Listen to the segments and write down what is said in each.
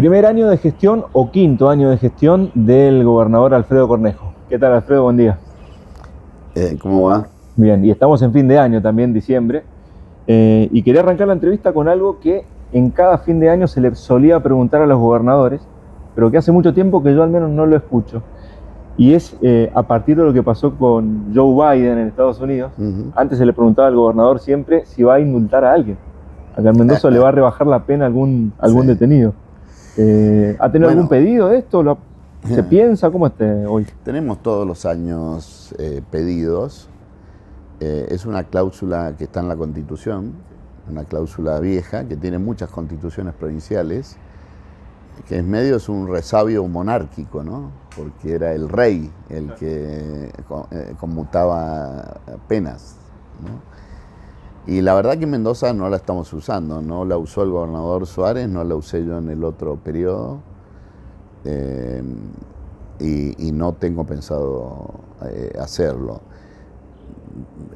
Primer año de gestión o quinto año de gestión del gobernador Alfredo Cornejo. ¿Qué tal, Alfredo? Buen día. ¿Cómo va? Bien, y estamos en fin de año también, diciembre. Y quería arrancar la entrevista con algo que en cada fin de año se le solía preguntar a los gobernadores, pero que hace mucho tiempo que yo al menos no lo escucho. Y es a partir de lo que pasó con Joe Biden en Estados Unidos. Antes se le preguntaba al gobernador siempre si va a indultar a alguien. Acá en Mendoza le va a rebajar la pena a algún Sí. detenido. ¿Ha tenido algún pedido de esto? ¿Se piensa? ¿Cómo esté hoy? Tenemos todos los años pedidos. Es una cláusula que está en la Constitución, una cláusula vieja que tiene muchas constituciones provinciales, que en medio es un resabio monárquico, ¿no? Porque era el rey el que conmutaba penas, ¿no? Y la verdad que en Mendoza no la estamos usando, no la usó el gobernador Suárez, no la usé yo en el otro periodo. Y no tengo pensado hacerlo.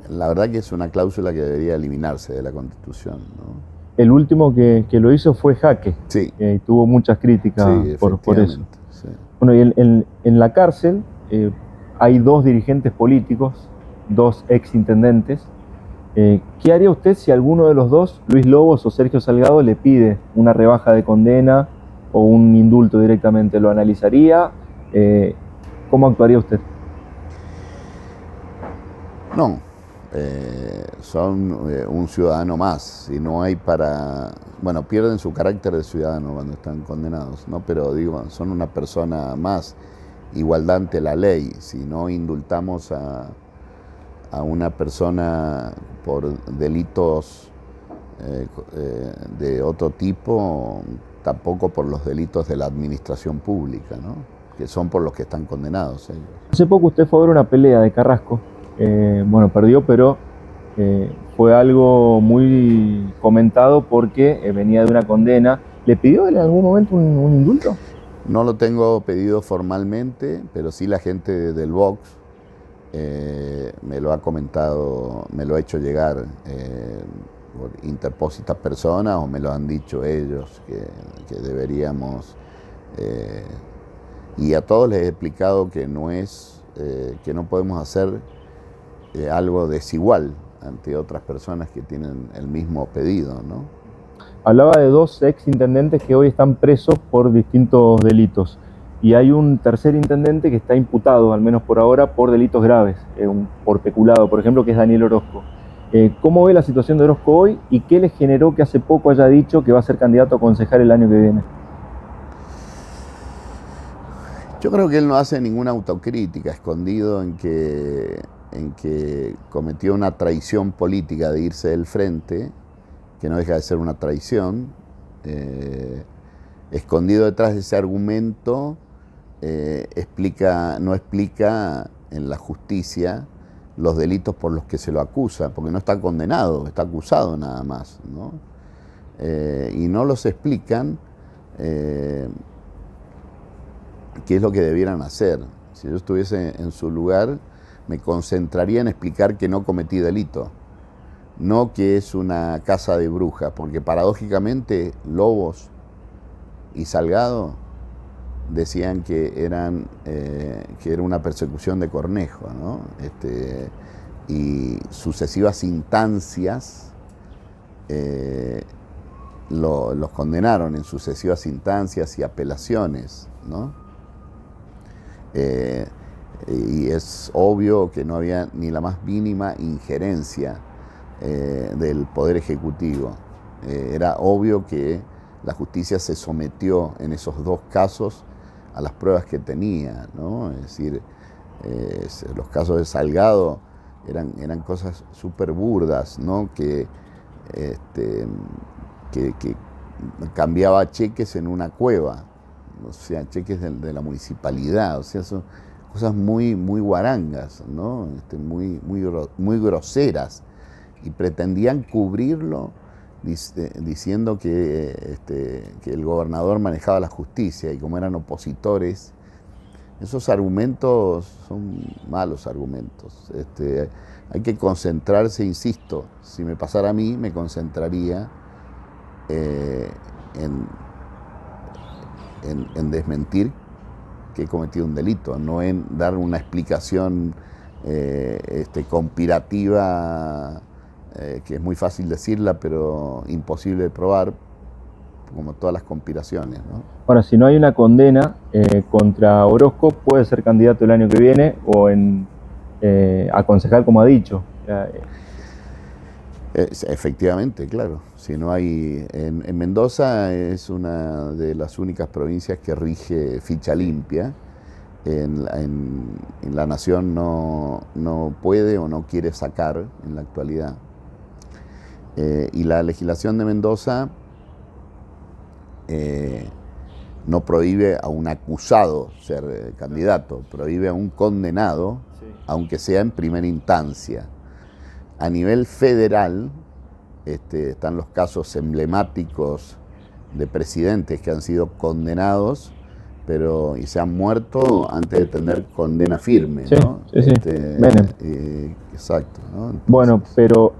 La verdad que es una cláusula que debería eliminarse de la Constitución, ¿no? El último que lo hizo fue Jaque. Sí. Tuvo muchas críticas Sí, por eso. Sí. Bueno, y en la cárcel hay dos dirigentes políticos, dos exintendentes. ¿Qué haría usted si alguno de los dos, Luis Lobos o Sergio Salgado, le pide una rebaja de condena o un indulto directamente? ¿Lo analizaría? ¿Cómo actuaría usted? No, son un ciudadano más y no hay para... Bueno, pierden su carácter de ciudadano cuando están condenados, ¿no? Pero digo, son una persona más, igualdad ante la ley. Si no indultamos a una persona por delitos de otro tipo, tampoco por los delitos de la administración pública, ¿no? Que son por los que están condenados ellos. Hace poco usted fue a ver una pelea de Carrasco. Bueno, perdió, pero fue algo muy comentado porque venía de una condena. ¿Le pidió en algún momento un indulto? No lo tengo pedido formalmente, pero sí la gente del Vox me lo ha comentado, me lo ha hecho llegar por interpósitas personas, o me lo han dicho ellos que deberíamos, y a todos les he explicado que no es, que no podemos hacer algo desigual ante otras personas que tienen el mismo pedido, ¿no? Hablaba de dos ex intendentes que hoy están presos por distintos delitos. Y hay un tercer intendente que está imputado, al menos por ahora, por delitos graves, por peculado, por ejemplo, que es Daniel Orozco. ¿Cómo ve la situación de Orozco hoy y qué le generó que hace poco haya dicho que va a ser candidato a concejal el año que viene? Yo creo que él no hace ninguna autocrítica, escondido en que cometió una traición política de irse del frente, que no deja de ser una traición. Escondido detrás de ese argumento, no explica en la justicia los delitos por los que se lo acusa, porque no está condenado, está acusado nada más, ¿no? Y no los explican qué es lo que debieran hacer. Si yo estuviese en su lugar, me concentraría en explicar que no cometí delito, no que es una casa de brujas, porque paradójicamente Lobos y Salgado decían que era una persecución de Cornejo, ¿no? Y sucesivas instancias los condenaron en sucesivas instancias y apelaciones, ¿no? Y es obvio que no había ni la más mínima injerencia del Poder Ejecutivo. Era obvio que la justicia se sometió en esos dos casos a las pruebas que tenía, ¿no? Es decir, los casos de Salgado eran cosas súper burdas, ¿no? Que cambiaba cheques en una cueva, o sea, cheques de la municipalidad, o sea, son cosas muy, muy guarangas, ¿no? Muy groseras, y pretendían cubrirlo diciendo que el gobernador manejaba la justicia, y como eran opositores, esos argumentos son malos argumentos. Hay que concentrarse, insisto, si me pasara a mí, me concentraría en desmentir que he cometido un delito, no en dar una explicación conspirativa, que es muy fácil decirla, pero imposible de probar, como todas las conspiraciones, ¿no? Ahora, si no hay una condena contra Orozco, puede ser candidato el año que viene o a concejal, como ha dicho. Efectivamente, claro. Si no hay, en Mendoza es una de las únicas provincias que rige ficha limpia. En la nación no puede o no quiere sacar en la actualidad. Y la legislación de Mendoza no prohíbe a un acusado ser candidato, prohíbe a un condenado, sí, aunque sea en primera instancia. A nivel federal están los casos emblemáticos de presidentes que han sido condenados y se han muerto antes de tener condena firme, sí, ¿no? Sí, exacto, ¿no? Entonces, bueno, pero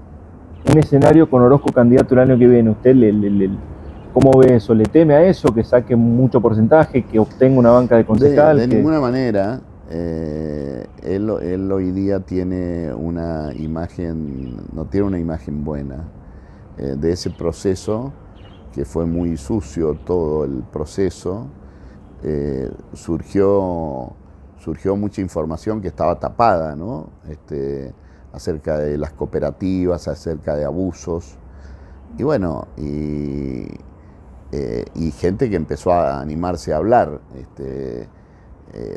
un escenario con Orozco candidato el año que viene, ¿usted cómo ve eso? ¿Le teme a eso, que saque mucho porcentaje, que obtenga una banca de concejal? De ninguna manera. Él hoy día tiene una imagen, no tiene una imagen buena de ese proceso, que fue muy sucio todo el proceso. Surgió mucha información que estaba tapada, ¿no? Acerca de las cooperativas, acerca de abusos. Y bueno, y gente que empezó a animarse a hablar.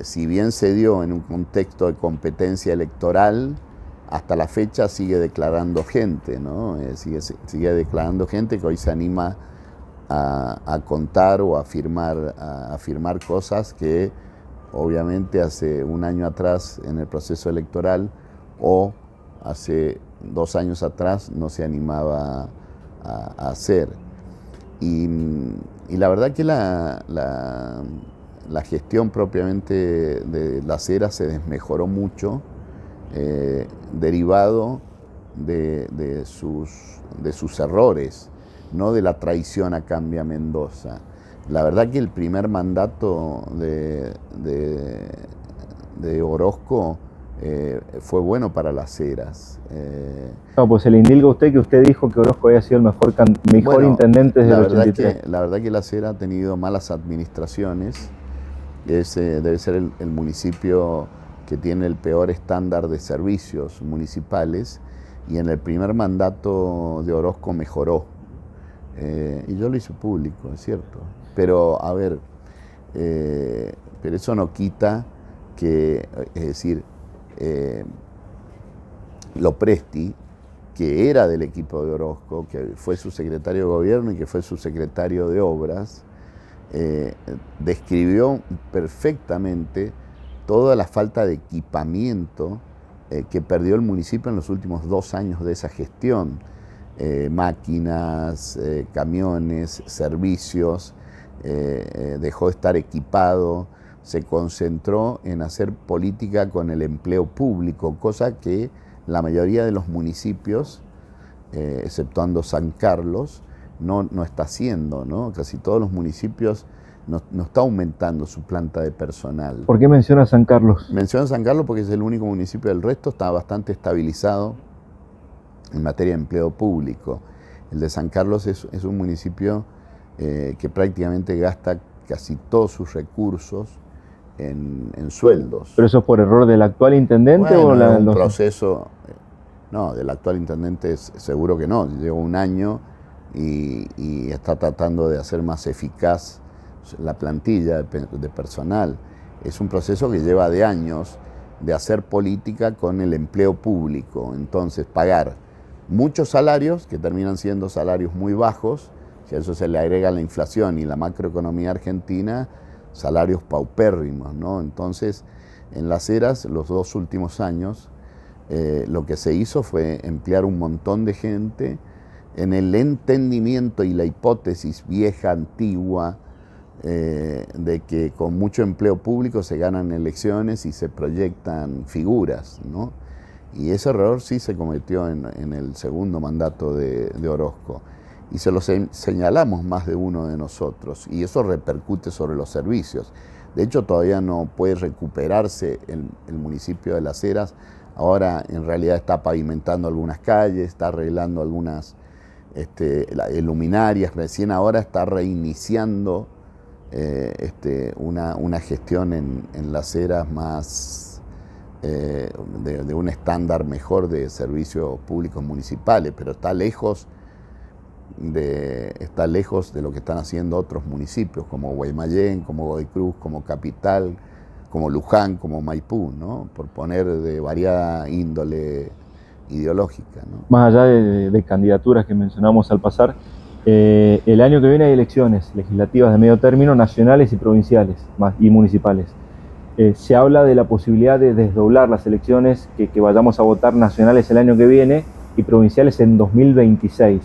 Si bien se dio en un contexto de competencia electoral, hasta la fecha sigue declarando gente, ¿no? Sigue declarando gente que hoy se anima a contar o a afirmar cosas que obviamente hace un año atrás en el proceso electoral o hace 2 años atrás no se animaba a hacer. Y la verdad que la gestión propiamente de Las Heras se desmejoró mucho, derivado de sus errores, no de la traición a Cambia Mendoza. La verdad que el primer mandato de Orozco fue bueno para Las Heras. No, pues se le indilga a usted que usted dijo que Orozco había sido el mejor intendente desde el 83. La verdad que Las Heras ha tenido malas administraciones. Debe ser el municipio que tiene el peor estándar de servicios municipales, y en el primer mandato de Orozco mejoró. Y yo lo hice público, es cierto. Pero, a ver, pero eso no quita que, es decir, Lopresti, que era del equipo de Orozco, que fue su secretario de gobierno y que fue su secretario de obras, describió perfectamente toda la falta de equipamiento que perdió el municipio en los últimos 2 años de esa gestión. Máquinas, camiones, servicios, dejó de estar equipado, se concentró en hacer política con el empleo público, cosa que la mayoría de los municipios, exceptuando San Carlos, no está haciendo, ¿no? Casi todos los municipios no está aumentando su planta de personal. ¿Por qué menciona San Carlos? Menciona San Carlos porque es el único municipio del resto, está bastante estabilizado en materia de empleo público. El de San Carlos es un municipio que prácticamente gasta casi todos sus recursos en sueldos. ¿Pero eso es por error del actual intendente? Bueno, un proceso... No, del actual intendente seguro que no. Lleva un año y está tratando de hacer más eficaz la plantilla de personal. Es un proceso que lleva de años de hacer política con el empleo público. Entonces, pagar muchos salarios, que terminan siendo salarios muy bajos, si a eso se le agrega la inflación y la macroeconomía argentina, salarios paupérrimos, ¿no? Entonces, en Las Heras, los 2 últimos años, lo que se hizo fue emplear un montón de gente en el entendimiento y la hipótesis vieja, antigua, de que con mucho empleo público se ganan elecciones y se proyectan figuras, ¿no? Y ese error sí se cometió en el segundo mandato de Orozco. y se lo señalamos más de uno de nosotros, y eso repercute sobre los servicios. De hecho, todavía no puede recuperarse el municipio de Las Heras. Ahora en realidad está pavimentando algunas calles, está arreglando algunas luminarias, recién ahora está reiniciando una gestión en Las Heras más de un estándar mejor de servicios públicos municipales, pero está lejos de lo que están haciendo otros municipios como Guaymallén, como Godoy Cruz, como Capital, como Luján, como Maipú, ¿no? Por poner de variada índole ideológica, ¿no? Más allá de candidaturas que mencionamos al pasar, el año que viene hay elecciones legislativas de medio término, nacionales y provinciales y municipales. Se habla de la posibilidad de desdoblar las elecciones, que vayamos a votar nacionales el año que viene y provinciales en 2026.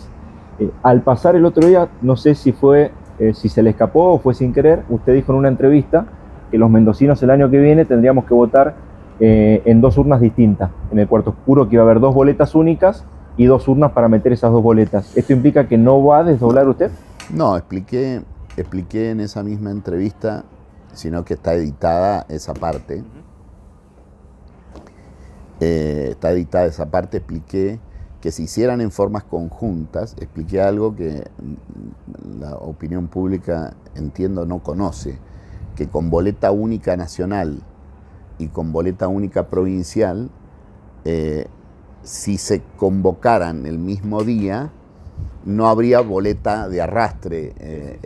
Al pasar el otro día, no sé si se le escapó o fue sin querer, usted dijo en una entrevista que los mendocinos el año que viene tendríamos que votar en 2 urnas distintas. En el cuarto oscuro que iba a haber 2 boletas únicas y 2 urnas para meter esas 2 boletas. ¿Esto implica que no va a desdoblar usted? No, expliqué en esa misma entrevista, sino que está editada esa parte. Está editada esa parte, expliqué que se hicieran en formas conjuntas, expliqué algo que la opinión pública, entiendo, no conoce, que con boleta única nacional y con boleta única provincial, si se convocaran el mismo día, no habría boleta de arrastre.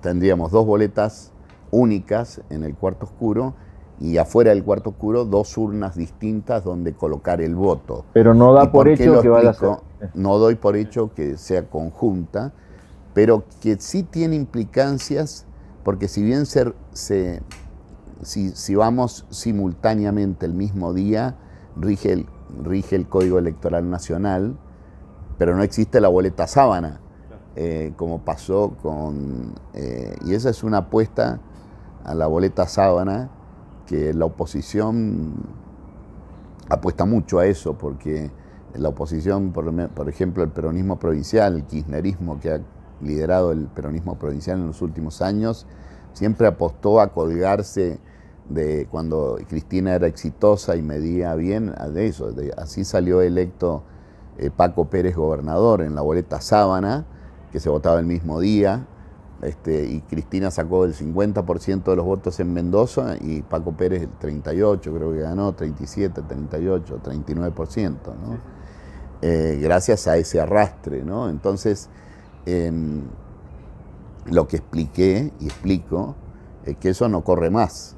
Tendríamos 2 boletas únicas en el cuarto oscuro y afuera del cuarto oscuro 2 urnas distintas donde colocar el voto. Pero no da por hecho que vaya a ser. No doy por hecho que sea conjunta, pero que sí tiene implicancias, porque si bien si vamos simultáneamente el mismo día, rige el Código Electoral Nacional, pero no existe la boleta sábana, como pasó y esa es una apuesta a la boleta sábana, que la oposición apuesta mucho a eso, porque la oposición, por ejemplo, el peronismo provincial, el kirchnerismo que ha liderado el peronismo provincial en los últimos años, siempre apostó a colgarse de cuando Cristina era exitosa y medía bien de eso. Así salió electo Paco Pérez gobernador en la boleta sábana, que se votaba el mismo día, y Cristina sacó el 50% de los votos en Mendoza y Paco Pérez el 38%, creo que ganó, 37%, 38%, 39%, ¿no? Gracias a ese arrastre, ¿no? Entonces, lo que expliqué y explico es que eso no corre más.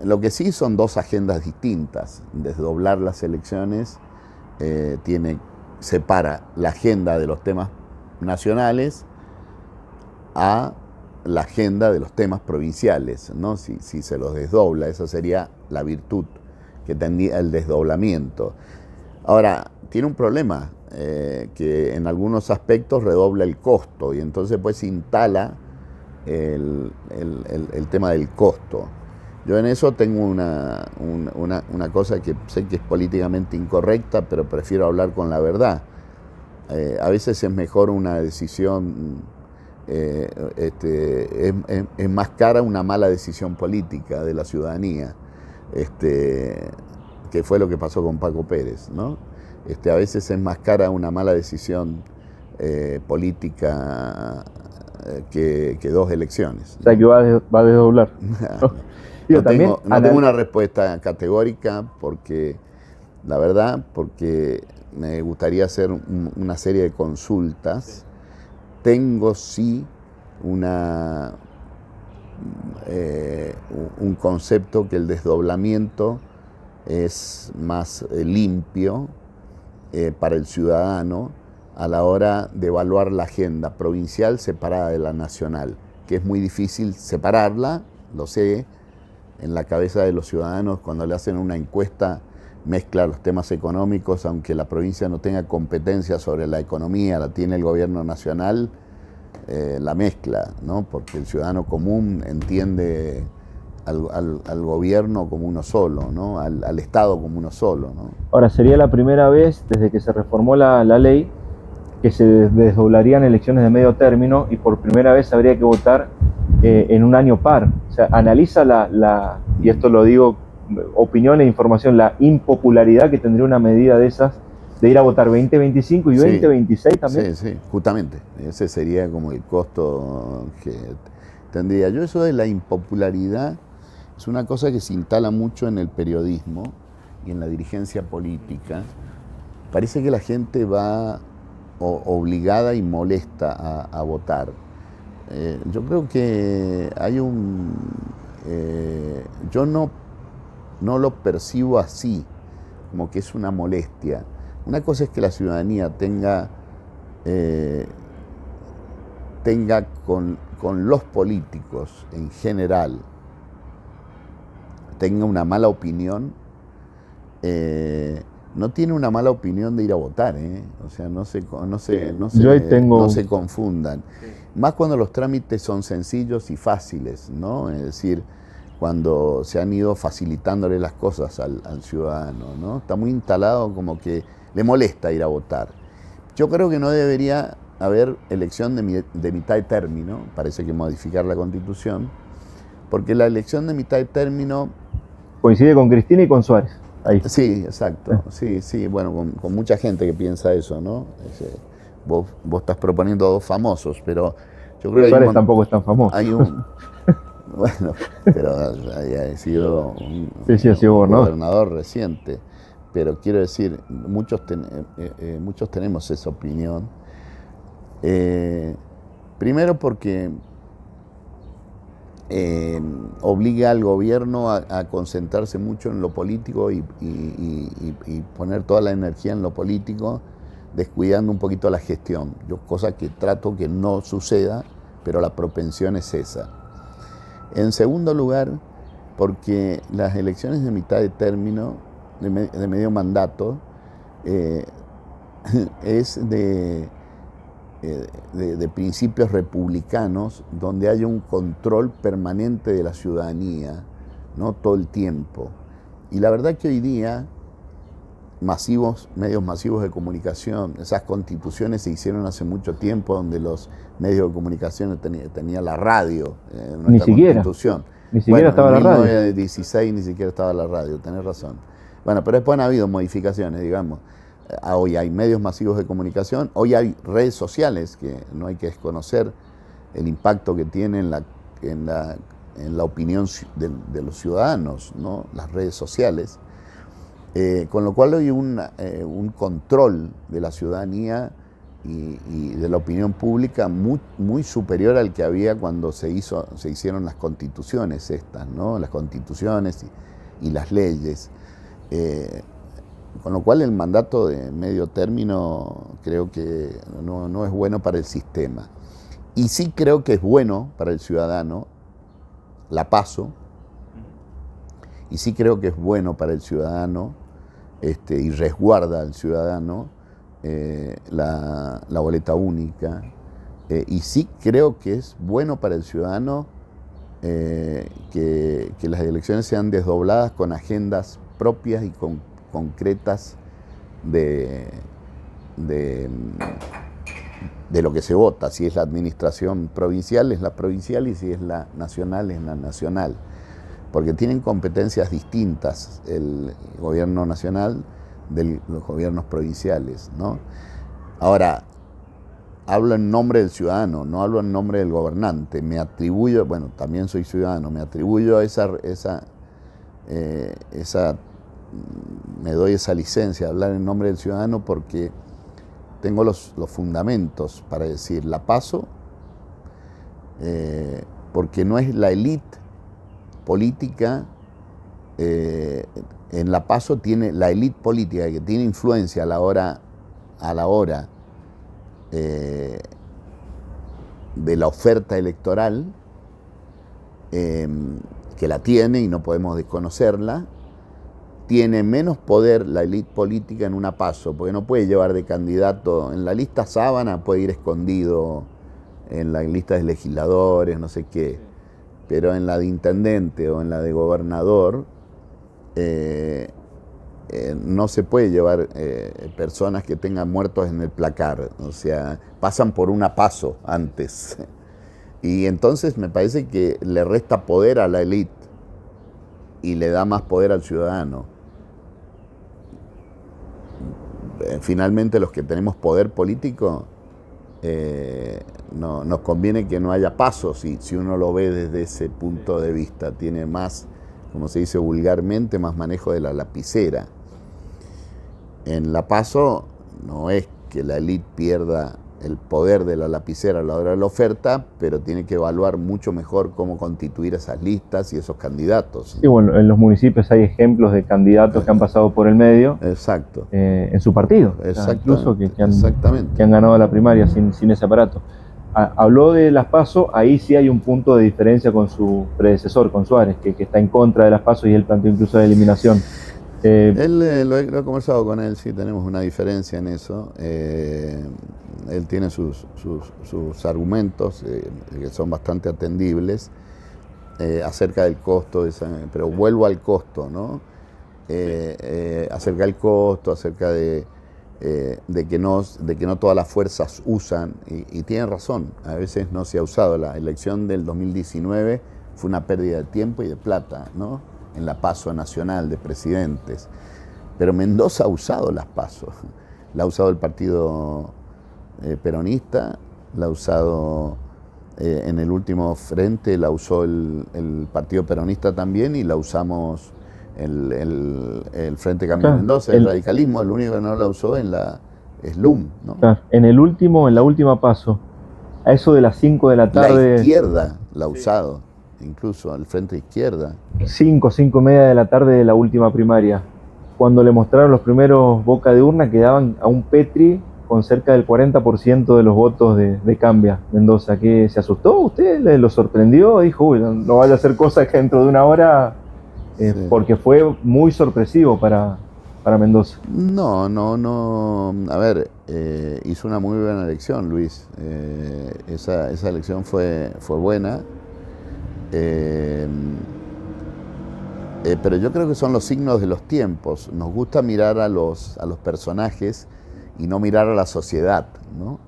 Lo que sí son 2 agendas distintas. Desdoblar las elecciones separa la agenda de los temas nacionales a la agenda de los temas provinciales, ¿no? Si se los desdobla, esa sería la virtud que tendría el desdoblamiento. Ahora, tiene un problema, que en algunos aspectos redobla el costo y entonces pues se instala el tema del costo. Yo en eso tengo una cosa que sé que es políticamente incorrecta, pero prefiero hablar con la verdad. A veces es mejor una decisión, es más cara una mala decisión política de la ciudadanía, que fue lo que pasó con Paco Pérez, ¿no? A veces es más cara una mala decisión política que 2 elecciones, ¿no? O sea que va a desdoblar. No tengo una respuesta categórica, porque la verdad, porque me gustaría hacer una serie de consultas. Tengo sí un concepto que el desdoblamiento es más limpio para el ciudadano a la hora de evaluar la agenda provincial separada de la nacional, que es muy difícil separarla, lo sé. En la cabeza de los ciudadanos, cuando le hacen una encuesta, mezcla los temas económicos, aunque la provincia no tenga competencia sobre la economía, la tiene el gobierno nacional, la mezcla, ¿no? Porque el ciudadano común entiende al gobierno como uno solo, ¿no? Al Estado como uno solo, ¿no? Ahora, sería la primera vez desde que se reformó la ley que se desdoblarían elecciones de medio término y por primera vez habría que votar en un año par. O sea, analiza y esto lo digo, opinión e información, la impopularidad que tendría una medida de esas de ir a votar 2025 y Sí, 2026 también. sí, justamente. Ese sería como el costo que tendría. Yo eso de la impopularidad es una cosa que se instala mucho en el periodismo y en la dirigencia política. Parece que la gente va obligada y molesta a votar. Yo creo que hay yo no lo percibo así, como que es una molestia. Una cosa es que la ciudadanía tenga con los políticos en general, tenga una mala opinión. No tiene una mala opinión de ir a votar, ¿eh? O sea, no se confundan. Más cuando los trámites son sencillos y fáciles, ¿no? Es decir, cuando se han ido facilitándole las cosas al ciudadano, ¿no? Está muy instalado como que le molesta ir a votar. Yo creo que no debería haber elección de mitad de término, parece que modificar la Constitución, porque la elección de mitad de término... Coincide con Cristina y con Suárez. Ahí. Sí, exacto. Sí, bueno, con mucha gente que piensa eso, ¿no? Vos estás proponiendo a dos famosos, pero yo creo que Suárez tampoco es tan famoso. Bueno, pero ha sido un ha sido gobernador reciente. Pero quiero decir, muchos tenemos esa opinión. Primero porque obliga al gobierno a concentrarse mucho en lo político y poner toda la energía en lo político, descuidando un poquito la gestión. Cosa que trato que no suceda, pero la propensión es esa. En segundo lugar, porque las elecciones de mitad de término, de medio mandato, es de principios republicanos, donde haya un control permanente de la ciudadanía, ¿no? Todo el tiempo. Y la verdad que hoy día, medios masivos de comunicación, esas constituciones se hicieron hace mucho tiempo, donde los medios de comunicación tenían la radio en nuestra Constitución. Ni siquiera estaba la radio. En 1916 ni siquiera estaba la radio, tenés razón. Bueno, pero después han habido modificaciones, digamos. Hoy hay medios masivos de comunicación, hoy hay redes sociales, que no hay que desconocer el impacto que tienen en la opinión de los ciudadanos, ¿no? Las redes sociales. Con lo cual hay un control de la ciudadanía y de la opinión pública muy superior al que había cuando se hicieron las constituciones estas, ¿no? Las constituciones y las leyes. Con lo cual el mandato de medio término creo que no es bueno para el sistema. Y sí creo que es bueno para el ciudadano la PASO, y sí creo que es bueno para el ciudadano y resguarda al ciudadano la boleta única. Y sí creo que es bueno para el ciudadano que las elecciones sean desdobladas con agendas propias y concretas de lo que se vota. Si es la administración provincial, es la provincial, y si es la nacional, es la nacional. Porque tienen competencias distintas el gobierno nacional de los gobiernos provinciales, ¿no? Ahora, hablo en nombre del ciudadano, no hablo en nombre del gobernante. Me atribuyo, bueno, también soy ciudadano, me atribuyo me doy esa licencia de hablar en nombre del ciudadano porque tengo los fundamentos para decir la PASO, porque no es la élite política. En la PASO tiene la élite política que tiene influencia a la hora de la oferta electoral, que la tiene y no podemos desconocerla. Tiene menos poder la élite política en una PASO, porque no puede llevar de candidato en la lista sábana, puede ir escondido en la lista de legisladores, no sé qué, pero en la de intendente o en la de gobernador no se puede llevar personas que tengan muertos en el placar, o sea, pasan por una PASO antes. Y entonces me parece que le resta poder a la élite y le da más poder al ciudadano. Finalmente los que tenemos poder político, no, nos conviene que no haya pasos, si uno lo ve desde ese punto de vista. Tiene más, como se dice vulgarmente, más manejo de la lapicera. En la PASO no es que la élite pierda el poder de la lapicera a la hora de la oferta, pero tiene que evaluar mucho mejor cómo constituir esas listas y esos candidatos. Sí, bueno, en los municipios hay ejemplos de candidatos que han pasado por el medio. Exacto. En su partido, incluso que han ganado la primaria sin ese aparato. Habló de las PASO, ahí sí hay un punto de diferencia con su predecesor, con Suárez, que está en contra de las PASO y él planteó incluso la eliminación. Lo he conversado con él, sí, tenemos una diferencia en eso. Él tiene sus argumentos que son bastante atendibles acerca del costo, pero vuelvo al costo, ¿no? Acerca del costo, acerca de que no todas las fuerzas usan, y tiene razón, a veces no se ha usado. La elección del 2019 fue una pérdida de tiempo y de plata, ¿no? En la PASO nacional de presidentes. Pero Mendoza ha usado las PASO. La ha usado el partido peronista, la ha usado en el último frente, la usó el partido peronista también, y la usamos el Frente Cambio Mendoza, el radicalismo. El único que no la usó en la SLUM, ¿no? Claro. En la última PASO, a eso de las 5 de la tarde... La izquierda la ha usado, incluso al Frente Izquierda. 5:30 de la tarde de la última primaria, cuando le mostraron los primeros boca de urna, quedaban a un Petri con cerca del 40% de los votos de Cambia Mendoza. ¿Qué, se asustó usted? ¿Lo sorprendió? Dijo, uy, no vaya a hacer cosas que dentro de una hora... Sí. Porque fue muy sorpresivo para Mendoza. No. A ver, hizo una muy buena elección, Luis. Esa elección fue buena. Pero yo creo que son los signos de los tiempos. Nos gusta mirar a los personajes y no mirar a la sociedad, ¿no?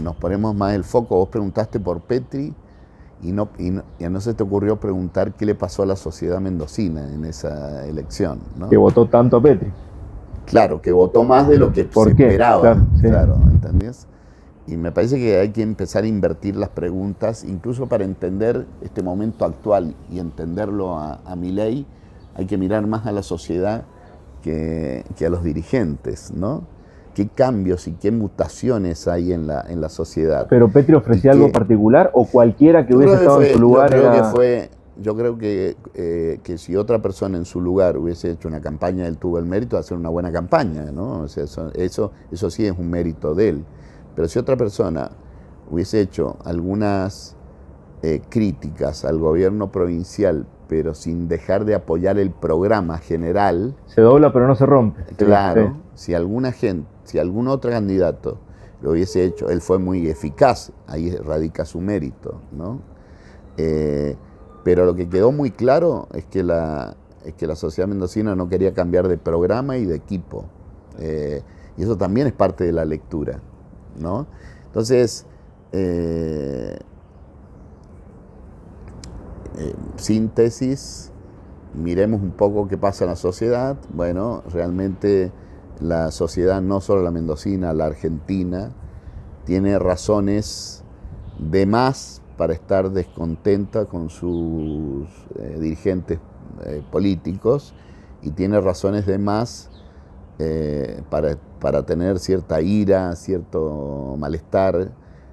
Nos ponemos más el foco. Vos preguntaste por Petri y no se te ocurrió preguntar qué le pasó a la sociedad mendocina en esa elección, ¿no? Que votó tanto a Petri. Claro, que votó más de lo que se esperaba. Claro, ¿entendés? Y me parece que hay que empezar a invertir las preguntas, incluso para entender este momento actual y entenderlo a Milei. Hay que mirar más a la sociedad que a los dirigentes, ¿no? ¿Qué cambios y qué mutaciones hay en la sociedad? ¿Pero Petri ofrecía algo particular o cualquiera que hubiese estado en su lugar? Yo creo que si otra persona en su lugar hubiese hecho una campaña, él tuvo el mérito de hacer una buena campaña, ¿no? O sea, eso sí es un mérito de él. Pero si otra persona hubiese hecho algunas críticas al gobierno provincial, pero sin dejar de apoyar el programa general... Se dobla pero no se rompe. Claro, sí. Si algún otro candidato lo hubiese hecho, él fue muy eficaz, ahí radica su mérito, ¿no? Pero lo que quedó muy claro es que la sociedad mendocina no quería cambiar de programa y de equipo. Y eso también es parte de la lectura, ¿no? Entonces, síntesis, miremos un poco qué pasa en la sociedad. Bueno, realmente la sociedad, no solo la mendocina, la argentina, tiene razones de más para estar descontenta con sus dirigentes políticos, y tiene razones de más para tener cierta ira, cierto malestar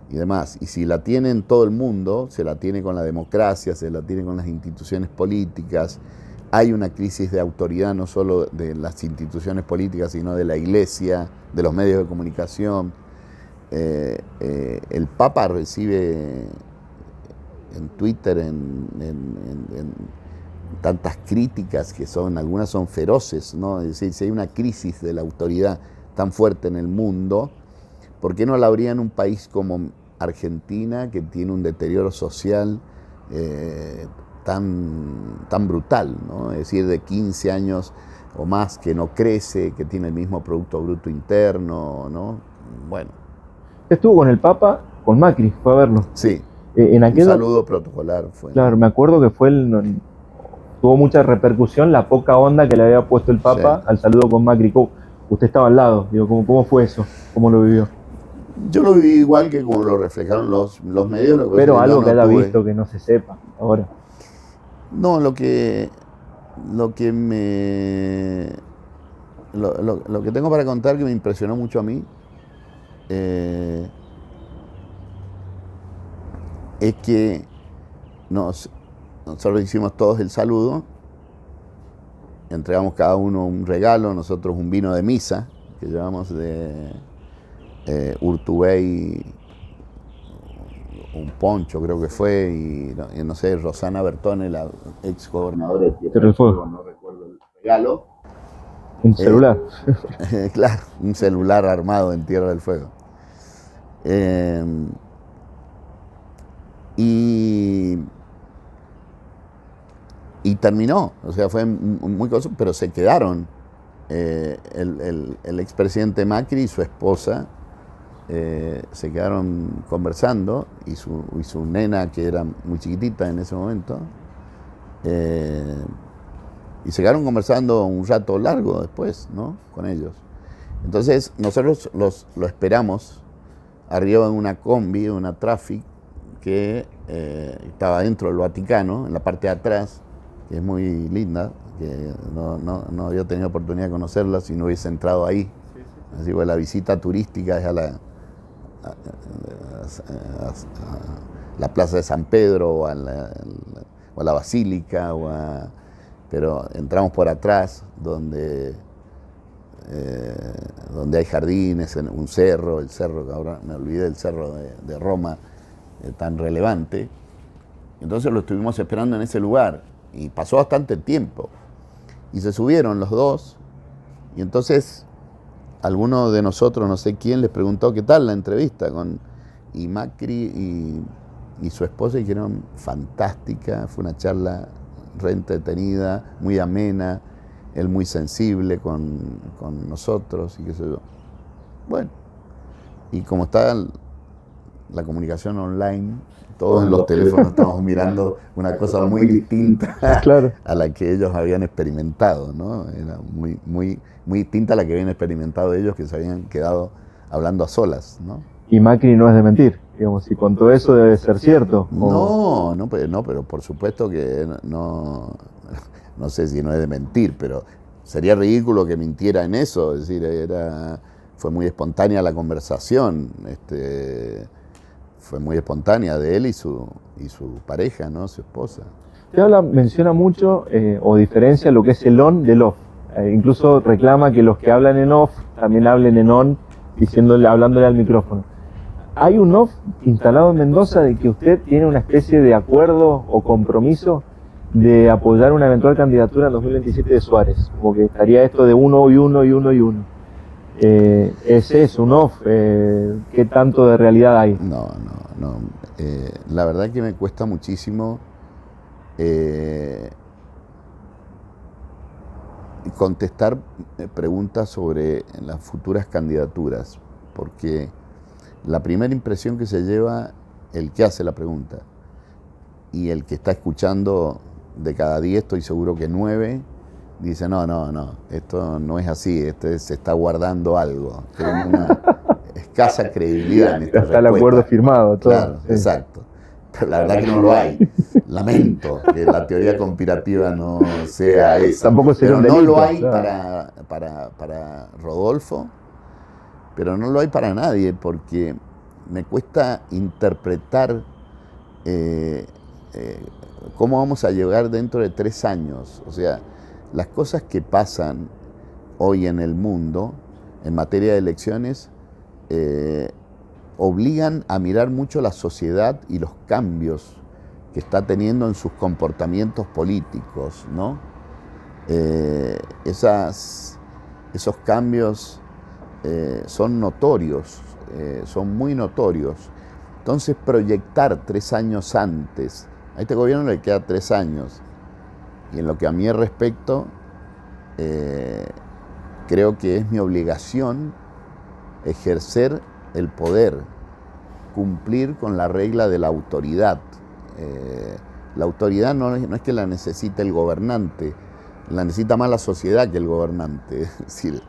y demás. Y si la tiene en todo el mundo, se la tiene con la democracia, se la tiene con las instituciones políticas. Hay una crisis de autoridad no solo de las instituciones políticas, sino de la iglesia, de los medios de comunicación. El Papa recibe en Twitter en tantas críticas que algunas son feroces, ¿no? Es decir, si hay una crisis de la autoridad tan fuerte en el mundo, ¿por qué no la habría en un país como Argentina, que tiene un deterioro social tan brutal, ¿no? Es decir, de 15 años o más que no crece, que tiene el mismo Producto Bruto Interno, ¿no? Bueno. Estuvo con el Papa, con Macri, fue a verlo. Sí, En un aquel, saludo protocolar fue. claro, ¿no? me acuerdo que tuvo mucha repercusión la poca onda que le había puesto el Papa Sí. al saludo con Macri. Usted estaba al lado, digo, ¿cómo fue eso? ¿Cómo lo vivió? Yo lo viví igual que como lo reflejaron los medios. Lo que Pero yo algo no que haya tuve. visto que no se sepa ahora. No, lo que me... Lo que tengo para contar que me impresionó mucho a mí es que nosotros hicimos todos el saludo, entregamos cada uno un regalo, nosotros un vino de misa que llevamos de Urtubey, un poncho creo que fue, y no sé, Rosana Bertone, la ex gobernadora de Tierra del Fuego, no recuerdo el regalo. Un celular. Claro, un celular armado en Tierra del Fuego. Y terminó, o sea, fue muy cosa, pero se quedaron el expresidente Macri y su esposa se quedaron conversando y su nena, que era muy chiquitita en ese momento, y se quedaron conversando un rato largo después, ¿no? Con ellos. Entonces nosotros lo esperamos arriba en una combi, una Traffic, que estaba dentro del Vaticano, en la parte de atrás, que es muy linda, que no había tenido oportunidad de conocerla si no hubiese entrado ahí. Así que la visita turística es a la Plaza de San Pedro o a la Basílica, pero entramos por atrás, donde hay jardines, un cerro, el cerro, que ahora me olvidé del cerro de Roma, tan relevante. Entonces lo estuvimos esperando en ese lugar y pasó bastante tiempo. Y se subieron los dos y entonces alguno de nosotros, no sé quién, les preguntó qué tal la entrevista y Macri y su esposa dijeron fantástica, fue una charla re entretenida, muy amena, él muy sensible con nosotros y qué sé yo. Bueno, y como está la comunicación online, todos en los teléfonos estamos mirando una cosa muy distinta Claro. a la que ellos habían experimentado, ¿no? Era muy distinta a la que habían experimentado ellos, que se habían quedado hablando a solas, ¿no? Y Macri no es de mentir, digamos, y con todo eso debe ser cierto. No, pero por supuesto que no sé si no es de mentir, pero sería ridículo que mintiera en eso, es decir, fue muy espontánea la conversación, fue muy espontánea de él y su pareja, ¿no? Su esposa. Usted menciona mucho o diferencia lo que es el on del off. Incluso reclama que los que hablan en off también hablen en on, hablándole al micrófono. ¿Hay un off instalado en Mendoza de que usted tiene una especie de acuerdo o compromiso de apoyar una eventual candidatura en 2027 de Suárez? Como que estaría esto de uno y uno y uno y uno. ¿Es eso, un off? ¿Qué tanto de realidad hay? No. La verdad que me cuesta muchísimo contestar preguntas sobre las futuras candidaturas, porque la primera impresión que se lleva el que hace la pregunta y el que está escuchando, de cada 10 estoy seguro que 9 dice no, esto no es así, se está guardando algo, tiene una escasa credibilidad en esta Está el acuerdo firmado, todo. Claro, sí. Exacto. Pero la verdad que no lo hay. Lamento que la teoría conspirativa no sea esa. Tampoco sería pero un delito, no lo hay claro. para Rodolfo, pero no lo hay para nadie, porque me cuesta interpretar cómo vamos a llegar dentro de 3 años. O sea, las cosas que pasan hoy en el mundo en materia de elecciones obligan a mirar mucho la sociedad y los cambios que está teniendo en sus comportamientos políticos, ¿no? Esos cambios son notorios, son muy notorios. Entonces, proyectar 3 años antes A este gobierno le queda 3 años. Y en lo que a mí respecta, creo que es mi obligación ejercer el poder, cumplir con la regla de la autoridad. La autoridad no es que la necesite el gobernante, la necesita más la sociedad que el gobernante. Es decir,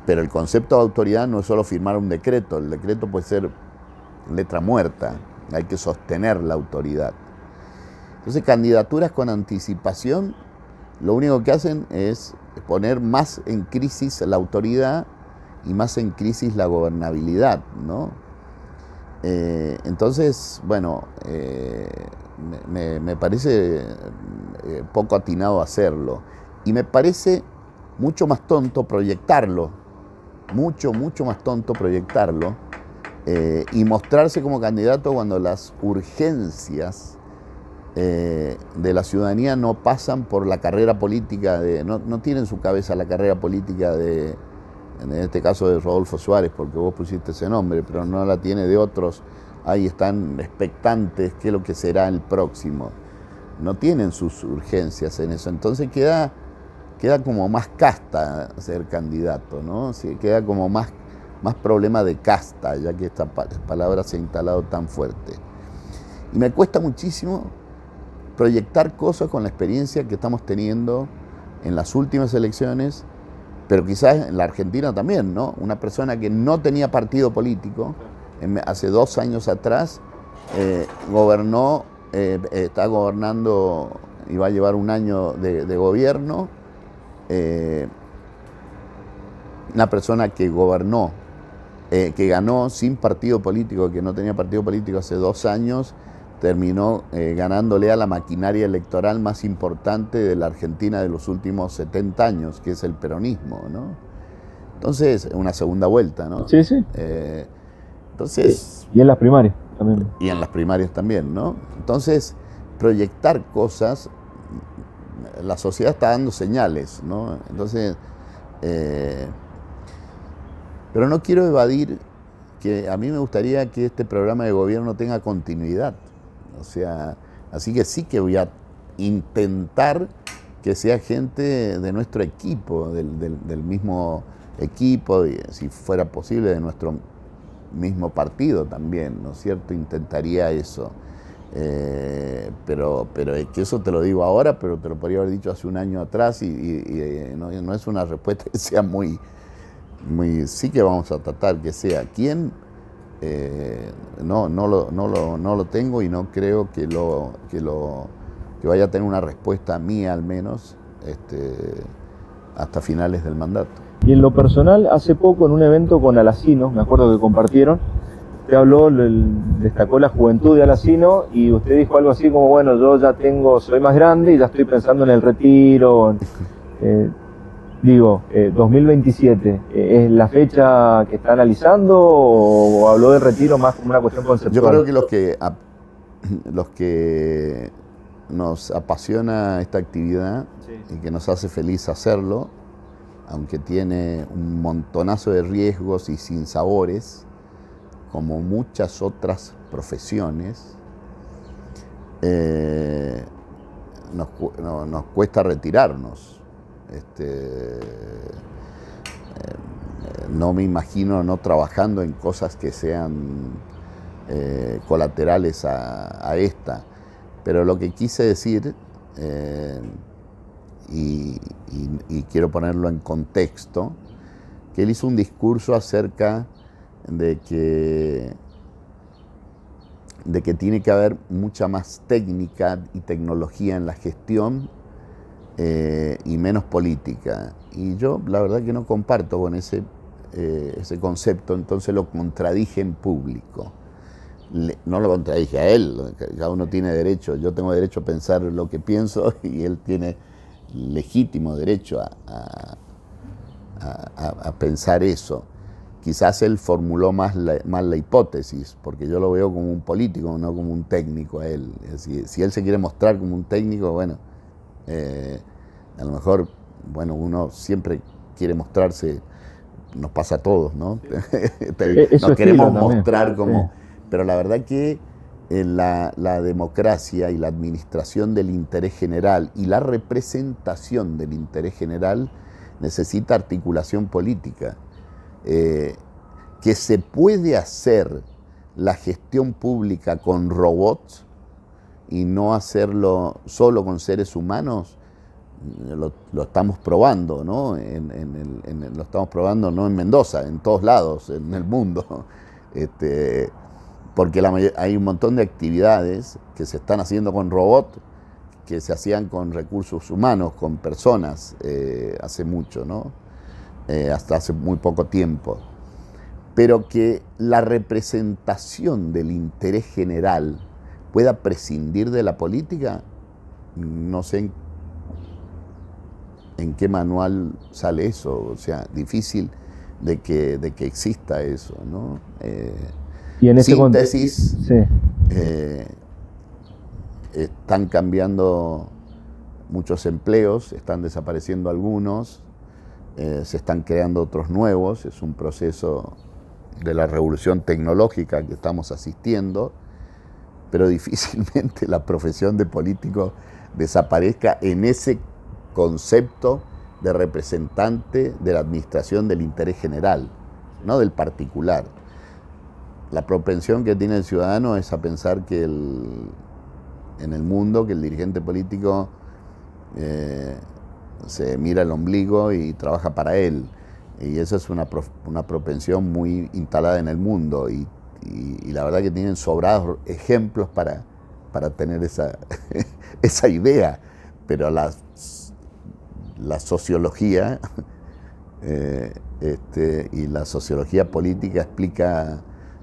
pero el concepto de autoridad no es solo firmar un decreto, el decreto puede ser letra muerta, hay que sostener la autoridad. Entonces, candidaturas con anticipación, lo único que hacen es poner más en crisis la autoridad y más en crisis la gobernabilidad, ¿no? Entonces, bueno, me parece poco atinado hacerlo. Y me parece mucho más tonto proyectarlo, mucho más tonto proyectarlo y mostrarse como candidato cuando las urgencias de la ciudadanía no pasan por la carrera política, no tienen en su cabeza la carrera política en este caso de Rodolfo Suárez, porque vos pusiste ese nombre, pero no la tiene de otros. Ahí están expectantes, qué es lo que será el próximo. No tienen sus urgencias en eso. Entonces queda como más casta ser candidato, ¿no? Sí, queda como más problema de casta, ya que esta palabra se ha instalado tan fuerte. Y me cuesta muchísimo proyectar cosas con la experiencia que estamos teniendo en las últimas elecciones, pero quizás en la Argentina también, ¿no? Una persona que no tenía partido político, hace 2 años atrás, gobernó, está gobernando y va a llevar 1 año de gobierno. Una persona que gobernó, que ganó sin partido político, que no tenía partido político hace 2 años, terminó ganándole a la maquinaria electoral más importante de la Argentina de los últimos 70 años, que es el peronismo, ¿no? Entonces, una segunda vuelta, ¿no? Sí, sí. Entonces, y en las primarias también. Y en las primarias también, ¿no? Entonces, proyectar cosas, la sociedad está dando señales, ¿no? Entonces, pero no quiero evadir que a mí me gustaría que este programa de gobierno tenga continuidad. O sea, así que sí que voy a intentar que sea gente de nuestro equipo, del mismo equipo, y si fuera posible de nuestro mismo partido también, ¿no es cierto? Intentaría eso. Pero que eso te lo digo ahora, pero te lo podría haber dicho hace 1 año atrás y no es una respuesta que sea muy... Sí que vamos a tratar que sea. ¿Quién? No lo tengo y no creo que vaya a tener una respuesta mía al menos hasta finales del mandato. Y en lo personal, hace poco en un evento con Alacino, me acuerdo que compartieron, usted habló, destacó la juventud de Alacino y usted dijo algo así como, bueno, yo ya soy más grande y ya estoy pensando en el retiro. 2027, ¿es la fecha que está analizando o habló del retiro más como una cuestión conceptual? Yo creo que los que nos apasiona esta actividad, sí, y que nos hace feliz hacerlo, aunque tiene un montonazo de riesgos y sinsabores, como muchas otras profesiones, nos cuesta retirarnos. No me imagino no trabajando en cosas que sean colaterales a esta, pero lo que quise decir, y quiero ponerlo en contexto, que él hizo un discurso acerca de que tiene que haber mucha más técnica y tecnología en la gestión y menos política. Y yo la verdad que no comparto con ese concepto, entonces lo contradije en público. No lo contradije a él, cada uno tiene derecho, yo tengo derecho a pensar lo que pienso y él tiene legítimo derecho a pensar eso. Quizás él formuló más la hipótesis, porque yo lo veo como un político, no como un técnico a él. Es decir, si él se quiere mostrar como un técnico, bueno, a lo mejor, bueno, uno siempre quiere mostrarse, nos pasa a todos, ¿no? Nos queremos mostrar como... Sí. Pero la verdad que la democracia y la administración del interés general y la representación del interés general necesita articulación política. Que se puede hacer la gestión pública con robots y no hacerlo solo con seres humanos, lo estamos probando, ¿no? Lo estamos probando no en Mendoza, en todos lados, en el mundo. Porque hay un montón de actividades que se están haciendo con robots que se hacían con recursos humanos, con personas, hace mucho, ¿no? Hasta hace muy poco tiempo. Pero que la representación del interés general pueda prescindir de la política, no sé en qué manual sale eso, o sea, difícil de que exista eso, ¿no? Y en ese síntesis, sí. Están cambiando muchos empleos, están desapareciendo algunos, se están creando otros nuevos, es un proceso de la revolución tecnológica que estamos asistiendo, pero difícilmente la profesión de político desaparezca en ese concepto de representante de la administración del interés general, no del particular. La propensión que tiene el ciudadano es a pensar que en el mundo, que el dirigente político se mira el ombligo y trabaja para él. Y esa es una propensión muy instalada en el mundo y la verdad que tienen sobrados ejemplos para tener esa idea, pero la sociología y la sociología política explica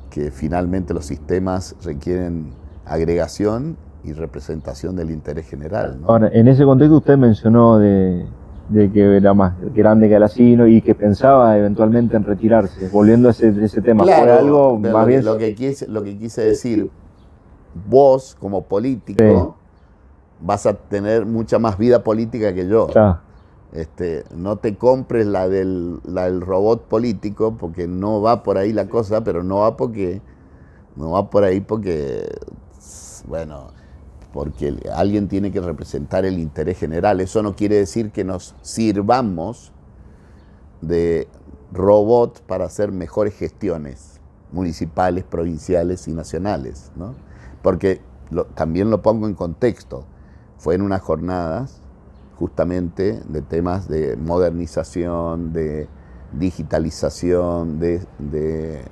que finalmente los sistemas requieren agregación y representación del interés general, ¿no? Ahora, en ese contexto usted mencionó de que era más grande que Alacino y que pensaba eventualmente en retirarse, volviendo a ese tema. Claro, ¿Fue algo más bien? lo que quise decir, vos como político vas a tener mucha más vida política que yo. Claro. No te compres la del robot político, porque no va por ahí la cosa, pero no va por ahí porque, bueno, porque alguien tiene que representar el interés general. Eso no quiere decir que nos sirvamos de robots para hacer mejores gestiones municipales, provinciales y nacionales, ¿no? Porque también lo pongo en contexto. Fue en unas jornadas justamente de temas de modernización, de digitalización, que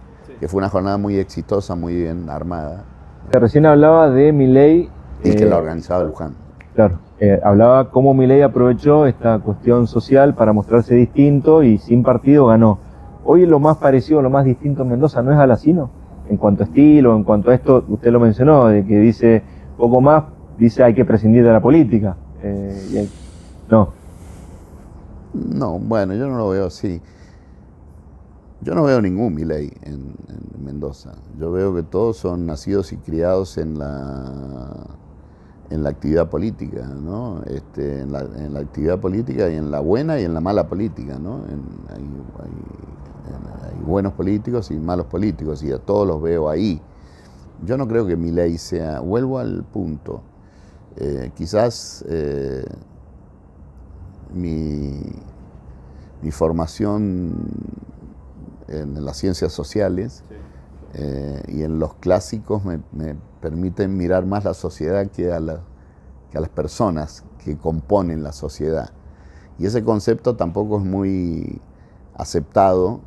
fue una jornada muy exitosa, muy bien armada. Recién hablaba de Milei. Y que la organizaba Luján. Claro, hablaba cómo Milei aprovechó esta cuestión social para mostrarse distinto y sin partido ganó. Hoy lo más parecido, lo más distinto en Mendoza, ¿no es Alacino? En cuanto a estilo, en cuanto a esto, usted lo mencionó, de que dice poco más, dice hay que prescindir de la política. No. No, bueno, yo no lo veo así. Yo no veo ningún Milei en Mendoza. Yo veo que todos son nacidos y criados en la actividad política, ¿no? En la actividad política y en la buena y en la mala política, ¿no? Hay buenos políticos y malos políticos y a todos los veo ahí. Yo no creo que Milei sea... Vuelvo al punto. Quizás mi formación en las ciencias sociales y en los clásicos me permiten mirar más la sociedad que a las personas que componen la sociedad. Y ese concepto tampoco es muy aceptado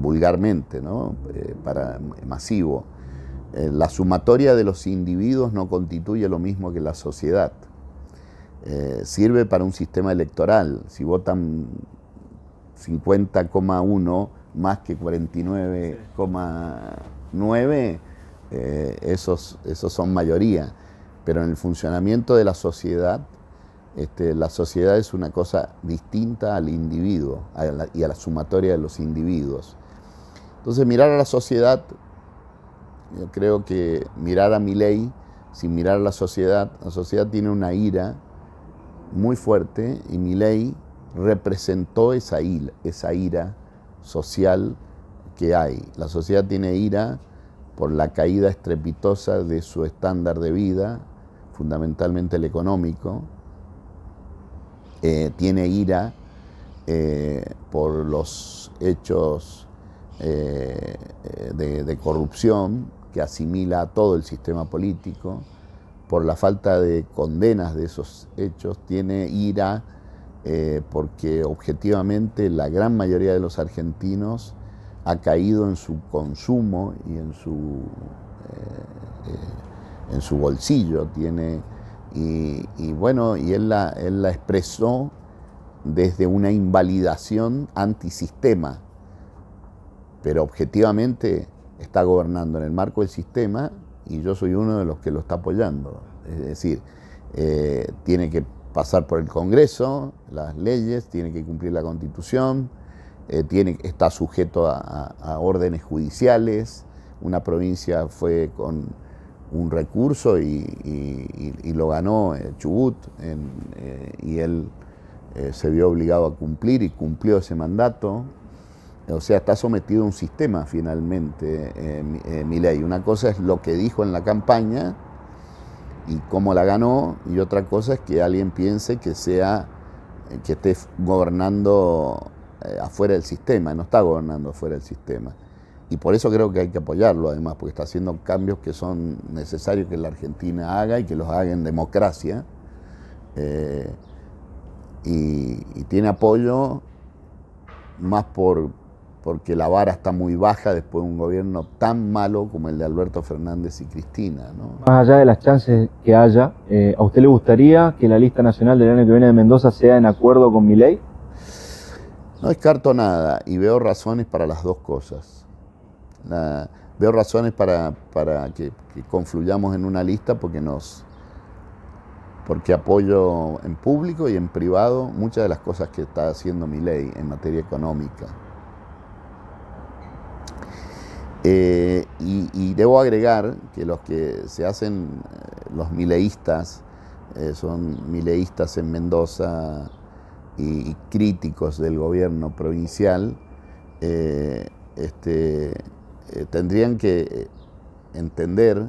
vulgarmente, ¿no? Masivo. La sumatoria de los individuos no constituye lo mismo que la sociedad. Sirve para un sistema electoral. Si votan 50,1 más que 49,9, esos son mayoría. Pero en el funcionamiento de la sociedad es una cosa distinta al individuo y a la sumatoria de los individuos. Entonces, mirar a la sociedad, yo creo que mirar a Milei sin mirar a la sociedad tiene una ira muy fuerte y Milei representó esa ira social que hay. La sociedad tiene ira por la caída estrepitosa de su estándar de vida, fundamentalmente el económico. Tiene ira por los hechos de corrupción que asimila a todo el sistema político, por la falta de condenas de esos hechos. Tiene ira porque objetivamente la gran mayoría de los argentinos ha caído en su consumo y en su bolsillo. Y bueno, y él la expresó desde una invalidación antisistema, pero objetivamente está gobernando en el marco del sistema y yo soy uno de los que lo está apoyando. Es decir, tiene que pasar por el Congreso, las leyes, tiene que cumplir la Constitución, está sujeto a órdenes judiciales. Una provincia fue con un recurso y lo ganó Chubut, y él se vio obligado a cumplir y cumplió ese mandato. O sea, está sometido a un sistema finalmente, Milei. Una cosa es lo que dijo en la campaña y cómo la ganó, y otra cosa es que alguien piense que esté gobernando afuera del sistema. No está gobernando afuera del sistema. Y por eso creo que hay que apoyarlo, además, porque está haciendo cambios que son necesarios que la Argentina haga y que los haga en democracia. Y tiene apoyo más porque la vara está muy baja después de un gobierno tan malo como el de Alberto Fernández y Cristina, ¿no? Más allá de las chances que haya, ¿a usted le gustaría que la lista nacional del año que viene de Mendoza sea en acuerdo con Milei? No descarto nada y veo razones para las dos cosas. Veo razones para que confluyamos en una lista porque apoyo en público y en privado muchas de las cosas que está haciendo Milei en materia económica. Y debo agregar que los que se hacen los mileístas, son mileístas en Mendoza y críticos del gobierno provincial, tendrían que entender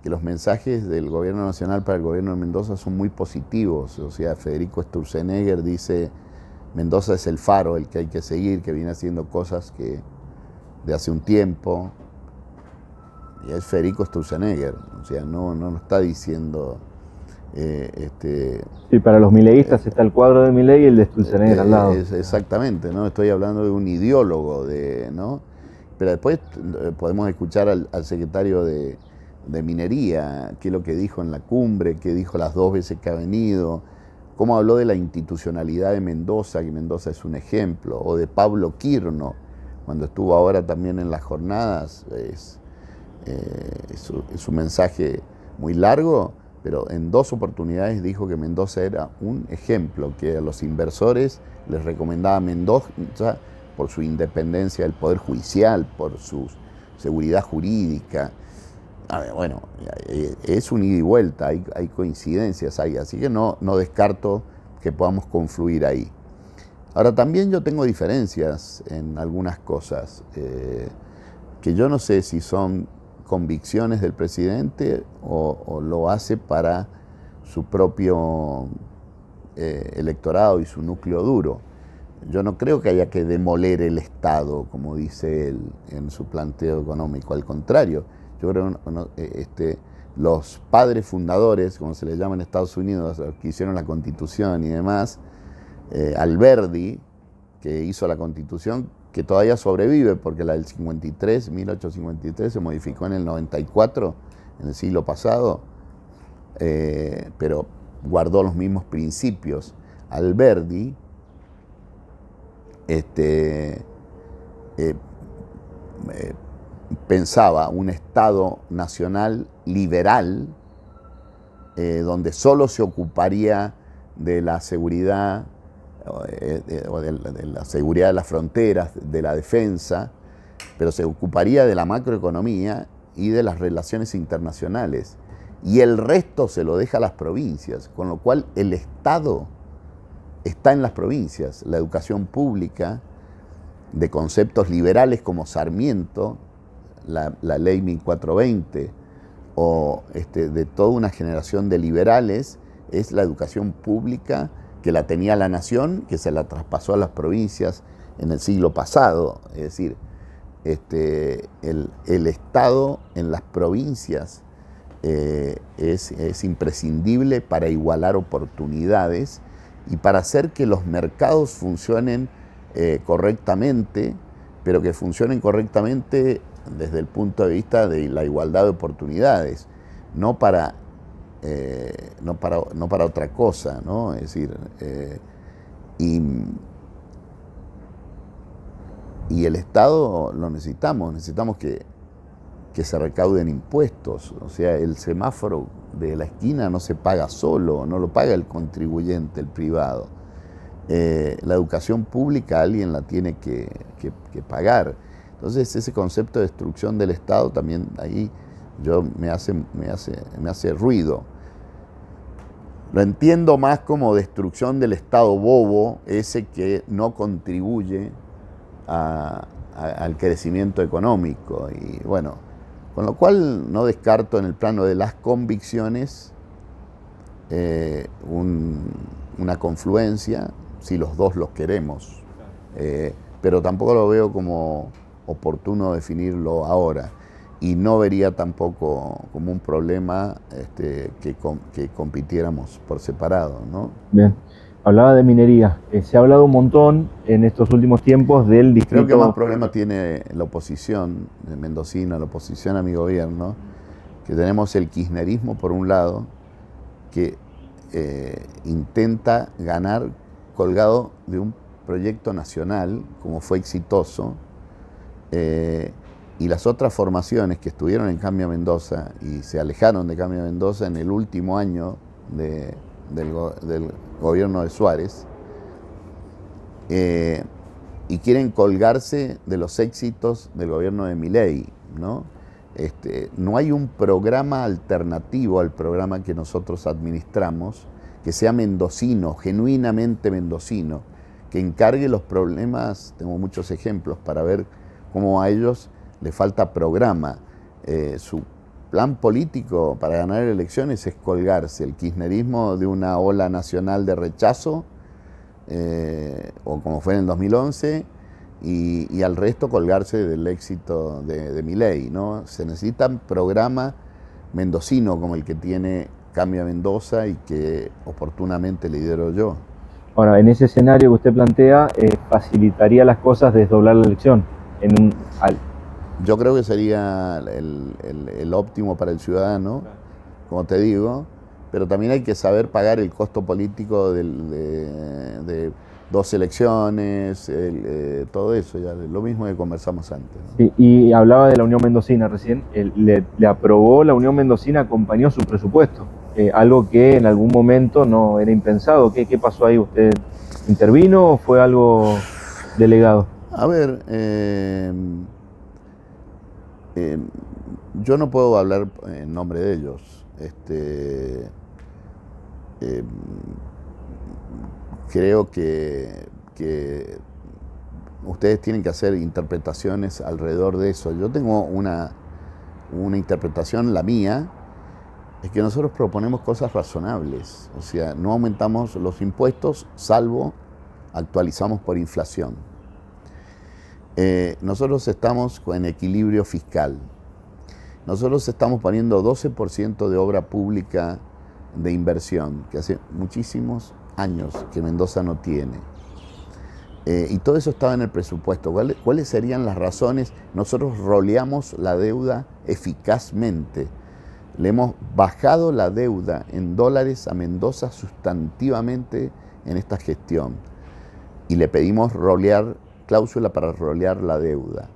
que los mensajes del gobierno nacional para el gobierno de Mendoza son muy positivos. O sea, Federico Sturzenegger dice: Mendoza es el faro, el que hay que seguir, que viene haciendo cosas de hace un tiempo. Y es Federico Sturzenegger, o sea, no lo está diciendo... Sí, para los mileístas está el cuadro de Milei y el de Sturzenegger al lado. Exactamente, ¿no? Estoy hablando de un ideólogo, ¿no? Pero después podemos escuchar al secretario de Minería, qué es lo que dijo en la cumbre, qué dijo las 2 veces que ha venido, cómo habló de la institucionalidad de Mendoza, que Mendoza es un ejemplo, o de Pablo Quirno, cuando estuvo ahora también en las jornadas. Es un mensaje muy largo, pero en 2 oportunidades dijo que Mendoza era un ejemplo, que a los inversores les recomendaba Mendoza por su independencia del Poder Judicial, por su seguridad jurídica. Bueno, es un ida y vuelta, hay coincidencias ahí, así que no descarto que podamos confluir ahí. Ahora, también yo tengo diferencias en algunas cosas, que yo no sé si son convicciones del presidente o lo hace para su propio electorado y su núcleo duro. Yo no creo que haya que demoler el Estado, como dice él en su planteo económico. Al contrario, yo creo que los padres fundadores, como se les llama en Estados Unidos, los que hicieron la Constitución y demás, Alberdi, que hizo la Constitución, que todavía sobrevive porque la del 1853 se modificó en el 94, en el siglo pasado, pero guardó los mismos principios. Alberdi pensaba un Estado nacional liberal, donde solo se ocuparía de la seguridad, de la seguridad de las fronteras, de la defensa, pero se ocuparía de la macroeconomía y de las relaciones internacionales. Y el resto se lo deja a las provincias, con lo cual el Estado está en las provincias. La educación pública, de conceptos liberales como Sarmiento, la ley 1420, o de toda una generación de liberales, es la educación pública que la tenía la nación, que se la traspasó a las provincias en el siglo pasado. Es decir, el Estado en las provincias es imprescindible para igualar oportunidades y para hacer que los mercados funcionen correctamente, pero que funcionen correctamente desde el punto de vista de la igualdad de oportunidades, no para otra cosa, ¿no? Es decir, y el Estado lo necesitamos que se recauden impuestos. O sea, el semáforo de la esquina no se paga solo, no lo paga el contribuyente, el privado. La educación pública alguien la tiene que pagar. Entonces ese concepto de destrucción del Estado también ahí me hace ruido. Lo entiendo más como destrucción del Estado bobo, ese que no contribuye al crecimiento económico. Y bueno, con lo cual no descarto en el plano de las convicciones una confluencia, si los dos los queremos, pero tampoco lo veo como oportuno definirlo ahora, y no vería tampoco como un problema que compitiéramos por separado, ¿no? Bien. Hablaba de minería. Se ha hablado un montón en estos últimos tiempos del distrito... Creo que más problema tiene la oposición mendocina, la oposición a mi gobierno, que tenemos el kirchnerismo por un lado, que intenta ganar colgado de un proyecto nacional, como fue exitoso, y las otras formaciones que estuvieron en Cambia Mendoza y se alejaron de Cambia Mendoza en el último año del gobierno de Suárez, y quieren colgarse de los éxitos del gobierno de Milei, ¿no? No hay un programa alternativo al programa que nosotros administramos, que sea mendocino, genuinamente mendocino, que encargue los problemas. Tengo muchos ejemplos para ver cómo a ellos les falta programa. Su plan político para ganar elecciones es colgarse el kirchnerismo de una ola nacional de rechazo, o como fue en el 2011, y al resto colgarse del éxito de Milei, ¿no? Se necesita un programa mendocino como el que tiene Cambia Mendoza y que oportunamente lidero yo. Ahora, en ese escenario que usted plantea, facilitaría las cosas desdoblar la elección Yo creo que sería el óptimo para el ciudadano, como te digo, pero también hay que saber pagar el costo político de dos elecciones, todo eso, ya lo mismo que conversamos antes, ¿no? Sí, y hablaba de la Unión Mendocina recién. Le aprobó la Unión Mendocina, acompañó su presupuesto, algo que en algún momento no era impensado. ¿Qué pasó ahí? ¿Usted intervino o fue algo delegado? A ver, yo no puedo hablar en nombre de ellos. Creo que ustedes tienen que hacer interpretaciones alrededor de eso. Yo tengo una interpretación, la mía, es que nosotros proponemos cosas razonables. O sea, no aumentamos los impuestos, salvo actualizamos por inflación. Nosotros estamos en equilibrio fiscal. Nosotros estamos poniendo 12% de obra pública de inversión, que hace muchísimos años que Mendoza no tiene. Y todo eso estaba en el presupuesto. ¿Cuáles serían las razones? Nosotros roleamos la deuda eficazmente. Le hemos bajado la deuda en dólares a Mendoza sustantivamente en esta gestión. Y le pedimos cláusula para rolear la deuda.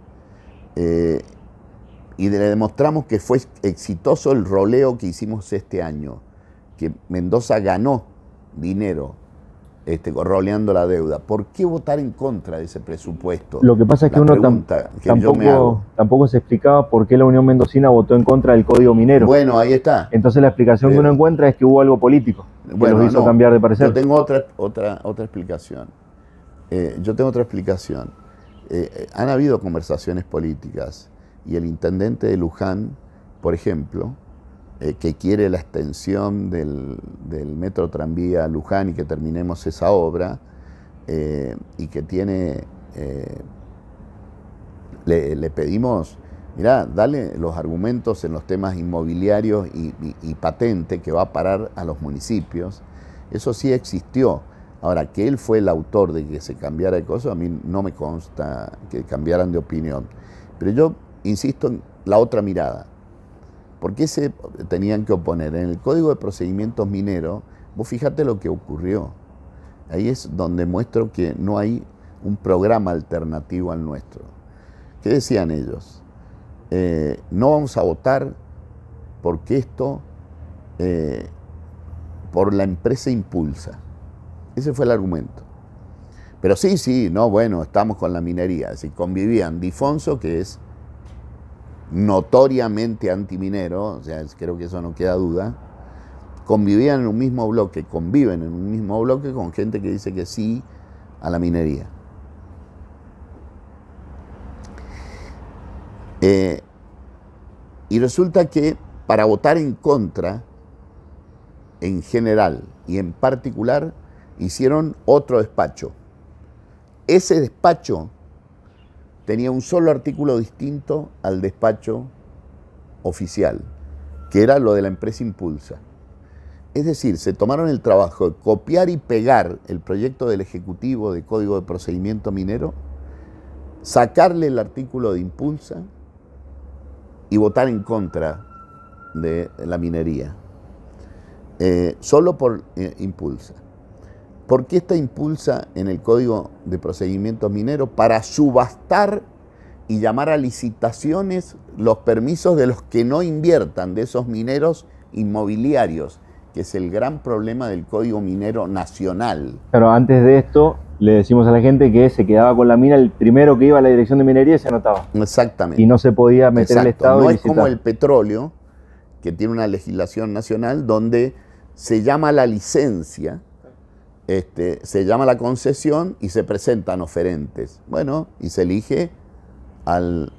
Y le demostramos que fue exitoso el roleo que hicimos este año, que Mendoza ganó dinero roleando la deuda. ¿Por qué votar en contra de ese presupuesto? Lo que pasa es que uno tampoco se explicaba por qué la Unión Mendocina votó en contra del Código Minero. Bueno, ahí está. Entonces la explicación que uno encuentra es que hubo algo político que los hizo cambiar de parecer. Yo tengo otra explicación. Han habido conversaciones políticas y el intendente de Luján, por ejemplo, que quiere la extensión del metro tranvía a Luján y que terminemos esa obra, y que tiene, le pedimos, mirá, dale los argumentos en los temas inmobiliarios y patente que va a parar a los municipios. Eso sí existió. Ahora, que él fue el autor de que se cambiara de cosa, a mí no me consta que cambiaran de opinión. Pero yo insisto en la otra mirada. ¿Por qué se tenían que oponer? En el Código de Procedimientos Mineros, vos fíjate lo que ocurrió. Ahí es donde muestro que no hay un programa alternativo al nuestro. ¿Qué decían ellos? No vamos a votar porque esto, por la empresa Impulsa. Ese fue el argumento. Pero sí, no, bueno, estamos con la minería. Es decir, convivían Difonso, que es notoriamente antiminero, o sea, creo que eso no queda duda, convivían en un mismo bloque, conviven en un mismo bloque con gente que dice que sí a la minería. Y resulta que para votar en contra, en general y en particular, hicieron otro despacho. Ese despacho tenía un solo artículo distinto al despacho oficial, que era lo de la empresa Impulsa. Es decir, se tomaron el trabajo de copiar y pegar el proyecto del Ejecutivo de Código de Procedimiento Minero, sacarle el artículo de Impulsa y votar en contra de la minería. Solo por Impulsa. ¿Por qué está Impulsa en el Código de Procedimientos Mineros? Para subastar y llamar a licitaciones los permisos de los que no inviertan, de esos mineros inmobiliarios, que es el gran problema del Código Minero Nacional. Pero antes de esto, le decimos a la gente que se quedaba con la mina, el primero que iba a la dirección de minería se anotaba. Exactamente. Y no se podía meter el Estado No y es como el petróleo, que tiene una legislación nacional donde se llama la licencia, se llama la concesión y se presentan oferentes. Bueno, y se elige al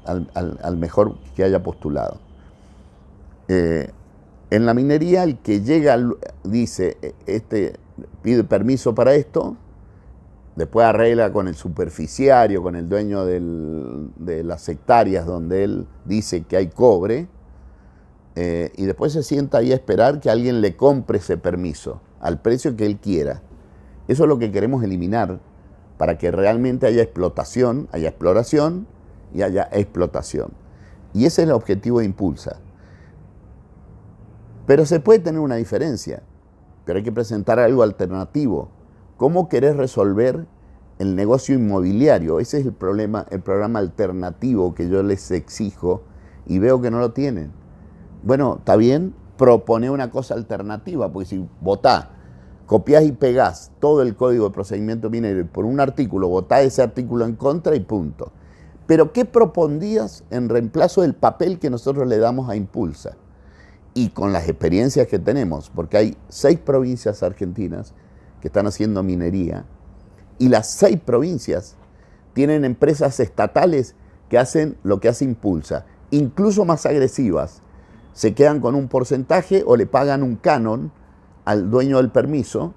mejor que haya postulado. En la minería, el que llega dice, pide permiso para esto, después arregla con el superficiario, con el dueño de las hectáreas donde él dice que hay cobre, y después se sienta ahí a esperar que alguien le compre ese permiso al precio que él quiera. Eso es lo que queremos eliminar para que realmente haya explotación, haya exploración y haya explotación. Y ese es el objetivo de Impulsa. Pero se puede tener una diferencia, pero hay que presentar algo alternativo. ¿Cómo querés resolver el negocio inmobiliario? Ese es el problema, el programa alternativo que yo les exijo y veo que no lo tienen. Bueno, está bien, propone una cosa alternativa, porque si votás, copiás y pegás todo el Código de Procedimiento Minero y por un artículo votás ese artículo en contra y punto. Pero ¿qué propondrías en reemplazo del papel que nosotros le damos a Impulsa? Y con las experiencias que tenemos, porque hay 6 provincias argentinas que están haciendo minería, y las 6 provincias tienen empresas estatales que hacen lo que hace Impulsa, incluso más agresivas. Se quedan con un porcentaje o le pagan un canon al dueño del permiso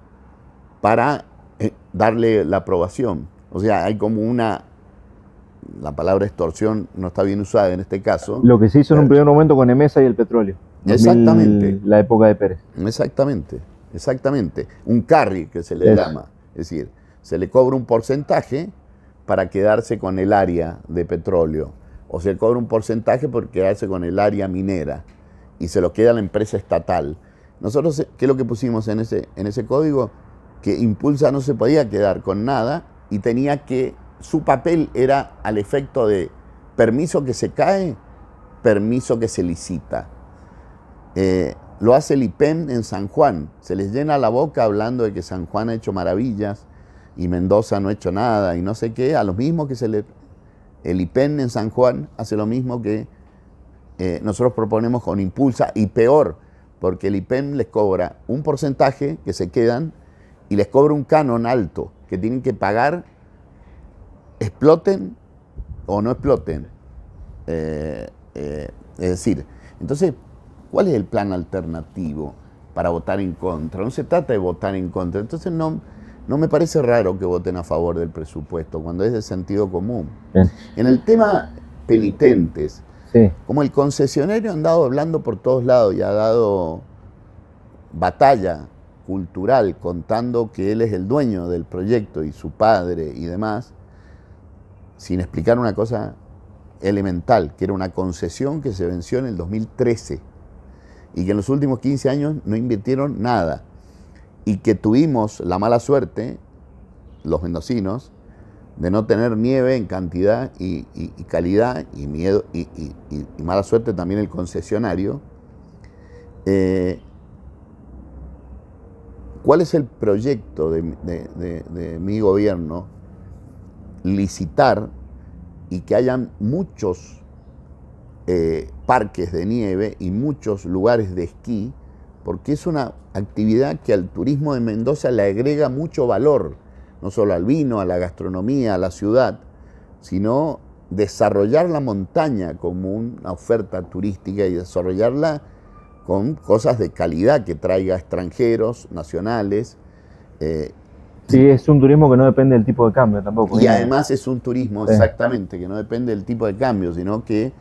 para darle la aprobación. O sea, hay como la palabra extorsión no está bien usada en este caso. Lo que se hizo en un primer momento con Emesa y el petróleo. Exactamente. La época de Pérez. Exactamente. Un carry que se le llama. Es decir, se le cobra un porcentaje para quedarse con el área de petróleo. O se le cobra un porcentaje por quedarse con el área minera. Y se lo queda la empresa estatal. Nosotros, ¿qué es lo que pusimos en ese código? Que Impulsa no se podía quedar con nada y tenía que, su papel era al efecto de permiso que se cae, permiso que se licita. Lo hace el IPEM en San Juan. Se les llena la boca hablando de que San Juan ha hecho maravillas y Mendoza no ha hecho nada y no sé qué. A lo mismo que el IPEM en San Juan hace lo mismo que nosotros proponemos con Impulsa, y peor, porque el IPEM les cobra un porcentaje que se quedan y les cobra un canon alto que tienen que pagar, exploten o no exploten. Es decir, entonces, ¿cuál es el plan alternativo para votar en contra? No se trata de votar en contra. Entonces no me parece raro que voten a favor del presupuesto, cuando es de sentido común. Bien. En el tema penitentes, Sí. como el concesionario ha andado hablando por todos lados y ha dado batalla cultural contando que él es el dueño del proyecto y su padre y demás, sin explicar una cosa elemental, que era una concesión que se venció en el 2013 y que en los últimos 15 años no invirtieron nada y que tuvimos la mala suerte, los mendocinos, de no tener nieve en cantidad y calidad y miedo y mala suerte también el concesionario. ¿Cuál es el proyecto de mi gobierno? Licitar y que hayan muchos parques de nieve y muchos lugares de esquí, porque es una actividad que al turismo de Mendoza le agrega mucho valor, no solo al vino, a la gastronomía, a la ciudad, sino desarrollar la montaña como una oferta turística y desarrollarla con cosas de calidad que traiga extranjeros, nacionales. Sí, es un turismo que no depende del tipo de cambio tampoco. Y además es un turismo, sí, exactamente, que no depende del tipo de cambio, sino que,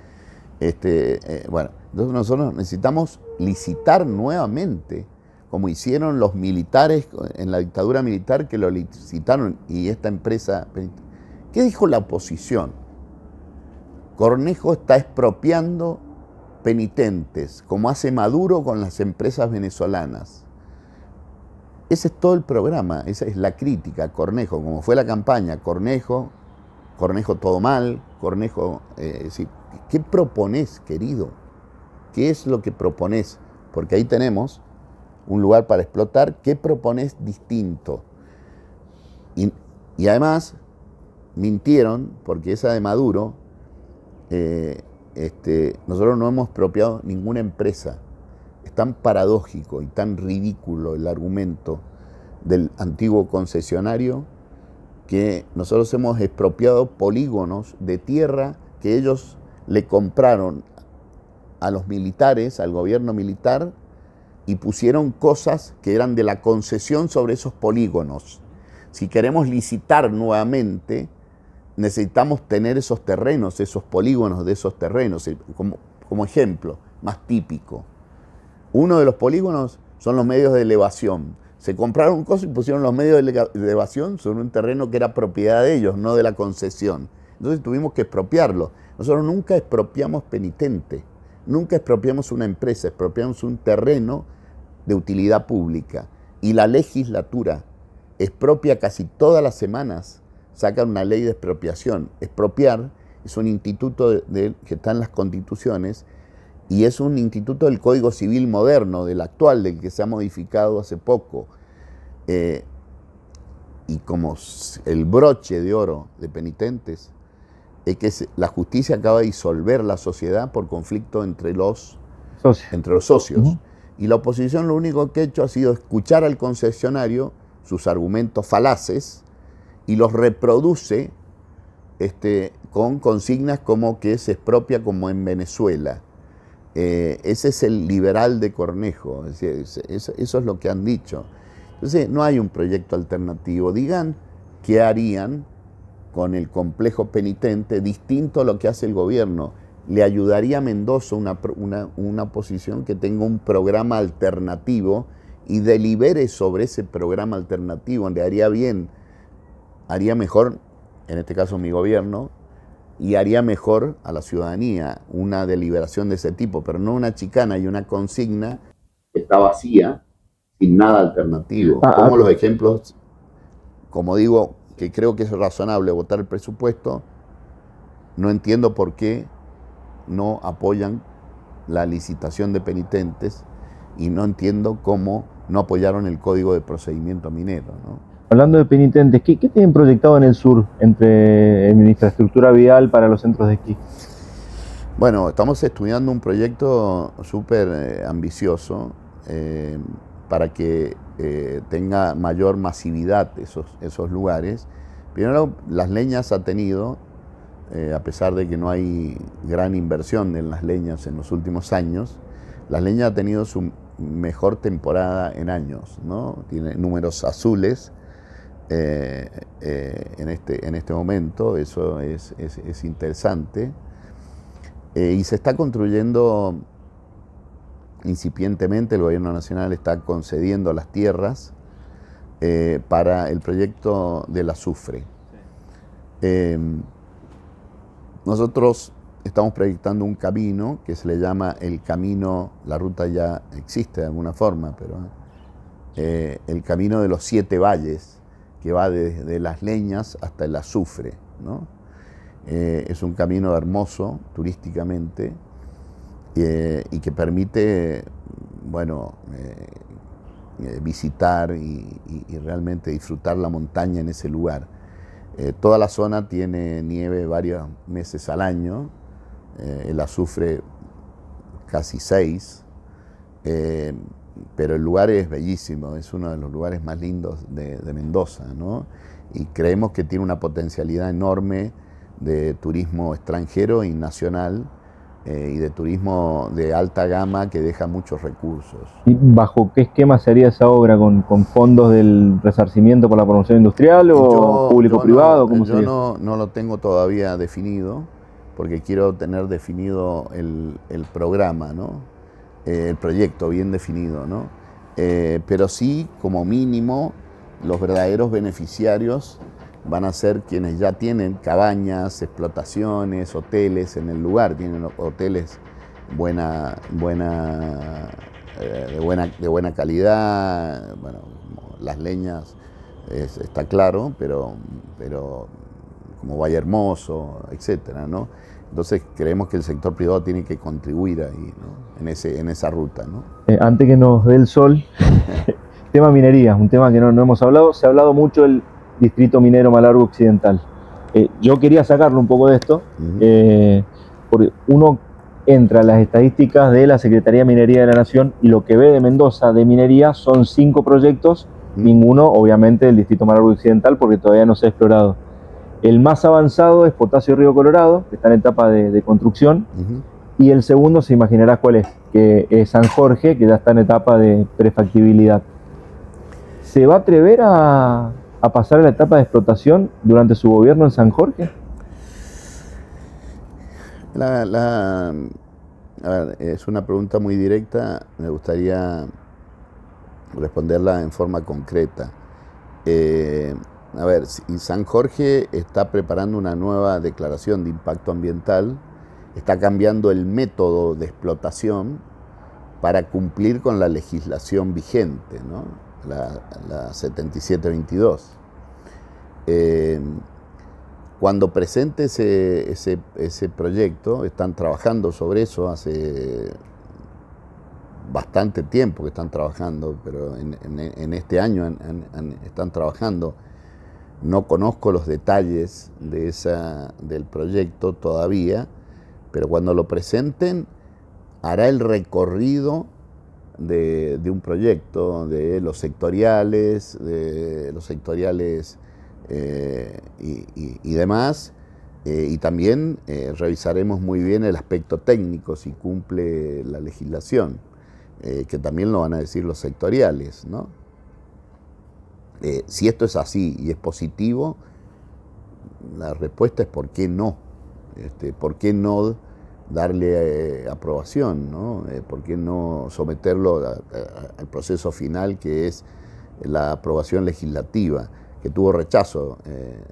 bueno, entonces nosotros necesitamos licitar nuevamente, como hicieron los militares en la dictadura militar, que lo licitaron, y esta empresa. ¿Qué dijo la oposición? Cornejo está expropiando penitentes, como hace Maduro con las empresas venezolanas. Ese es todo el programa, esa es la crítica, Cornejo, como fue la campaña, Cornejo todo mal, Cornejo, decir, ¿qué propones, querido? ¿Qué es lo que propones? Porque ahí tenemos un lugar para explotar, ¿qué propones distinto? Y además mintieron, porque esa de Maduro, nosotros no hemos expropiado ninguna empresa. Es tan paradójico y tan ridículo el argumento del antiguo concesionario que nosotros hemos expropiado polígonos de tierra que ellos le compraron a los militares, al gobierno militar, y pusieron cosas que eran de la concesión sobre esos polígonos. Si queremos licitar nuevamente, necesitamos tener esos terrenos, esos polígonos de esos terrenos, como ejemplo más típico. Uno de los polígonos son los medios de elevación. Se compraron cosas y pusieron los medios de elevación sobre un terreno que era propiedad de ellos, no de la concesión. Entonces tuvimos que expropiarlo. Nosotros nunca expropiamos penitente, nunca expropiamos una empresa, expropiamos un terreno de utilidad pública. Y la legislatura expropia casi todas las semanas, saca una ley de expropiación. Expropiar es un instituto que está en las constituciones y es un instituto del Código Civil moderno, del actual, del que se ha modificado hace poco. Y como el broche de oro de penitentes es que la justicia acaba de disolver la sociedad por conflicto entre los socios. Uh-huh. Y la oposición lo único que ha hecho ha sido escuchar al concesionario sus argumentos falaces y los reproduce con consignas como que se expropia como en Venezuela. Ese es el liberal de Cornejo, es decir, eso es lo que han dicho. Entonces no hay un proyecto alternativo. Digan qué harían con el complejo penitente distinto a lo que hace el gobierno. Le ayudaría a Mendoza una posición que tenga un programa alternativo y delibere sobre ese programa alternativo. Le haría bien, haría mejor, en este caso mi gobierno, y haría mejor a la ciudadanía una deliberación de ese tipo, pero no una chicana y una consigna que está vacía, sin nada alternativo. Pongo los ejemplos, como digo, que creo que es razonable votar el presupuesto, no entiendo por qué no apoyan la licitación de penitentes y no entiendo cómo no apoyaron el Código de Procedimiento Minero, ¿no? Hablando de penitentes, ¿qué tienen proyectado en el sur en infraestructura vial para los centros de esquí? Bueno, estamos estudiando un proyecto súper ambicioso para que tenga mayor masividad esos lugares. Primero, Las Leñas ha tenido a pesar de que no hay gran inversión en las leñas en los últimos años, las leñas ha tenido su mejor temporada en años, ¿no? Tiene números azules en este momento, eso es interesante. Y se está construyendo incipientemente, el gobierno nacional está concediendo las tierras para el proyecto del azufre. Nosotros estamos proyectando un camino que se le llama el camino, la ruta ya existe de alguna forma, pero el camino de los 7 valles, que va desde las leñas hasta el azufre, ¿no? Es un camino hermoso turísticamente y que permite, bueno, visitar y realmente disfrutar la montaña en ese lugar. Toda la zona tiene nieve varios meses al año, el azufre casi 6, pero el lugar es bellísimo, es uno de los lugares más lindos de Mendoza, ¿no? Y creemos que tiene una potencialidad enorme de turismo extranjero y nacional, y de turismo de alta gama que deja muchos recursos. ¿Y bajo qué esquema se haría esa obra? ¿Con fondos del resarcimiento por la promoción industrial o público-privado? Yo no lo tengo todavía definido, porque quiero tener definido el programa, ¿no? El proyecto bien definido, ¿no? Pero sí, como mínimo, los verdaderos beneficiarios van a ser quienes ya tienen cabañas, explotaciones, hoteles en el lugar, tienen hoteles de buena calidad, bueno, las leñas está claro, pero como Valle Hermoso, etcétera, ¿no? Entonces creemos que el sector privado tiene que contribuir ahí, ¿no? en esa ruta, ¿no? Antes que nos dé el sol, tema minería, un tema que no hemos hablado. Se ha hablado mucho del distrito minero Malargüe Occidental. Yo quería sacarlo un poco de esto, porque uno entra a las estadísticas de la Secretaría de Minería de la Nación y lo que ve de Mendoza de minería son 5 proyectos, ninguno obviamente del distrito Malargüe Occidental porque todavía no se ha explorado. El más avanzado es Potasio Río Colorado, que está en etapa de construcción, y el segundo se imaginarás cuál es, que es San Jorge, que ya está en etapa de prefactibilidad. ¿Se va a atrever a pasar a la etapa de explotación durante su gobierno en San Jorge? A ver, es una pregunta muy directa, me gustaría responderla en forma concreta. A ver, San Jorge está preparando una nueva declaración de impacto ambiental, está cambiando el método de explotación para cumplir con la legislación vigente, ¿no? La 7722. Cuando presente ese proyecto, están trabajando sobre eso hace bastante tiempo que están trabajando, pero en este año están trabajando. No conozco los detalles del proyecto todavía, pero cuando lo presenten hará el recorrido de un proyecto, de los sectoriales, y demás, y también revisaremos muy bien el aspecto técnico, si cumple la legislación, que también lo van a decir los sectoriales, ¿no? Si esto es así y es positivo, la respuesta es ¿por qué no? ¿Por qué no darle aprobación, ¿no? ¿Por qué no someterlo al proceso final, que es la aprobación legislativa, que tuvo rechazo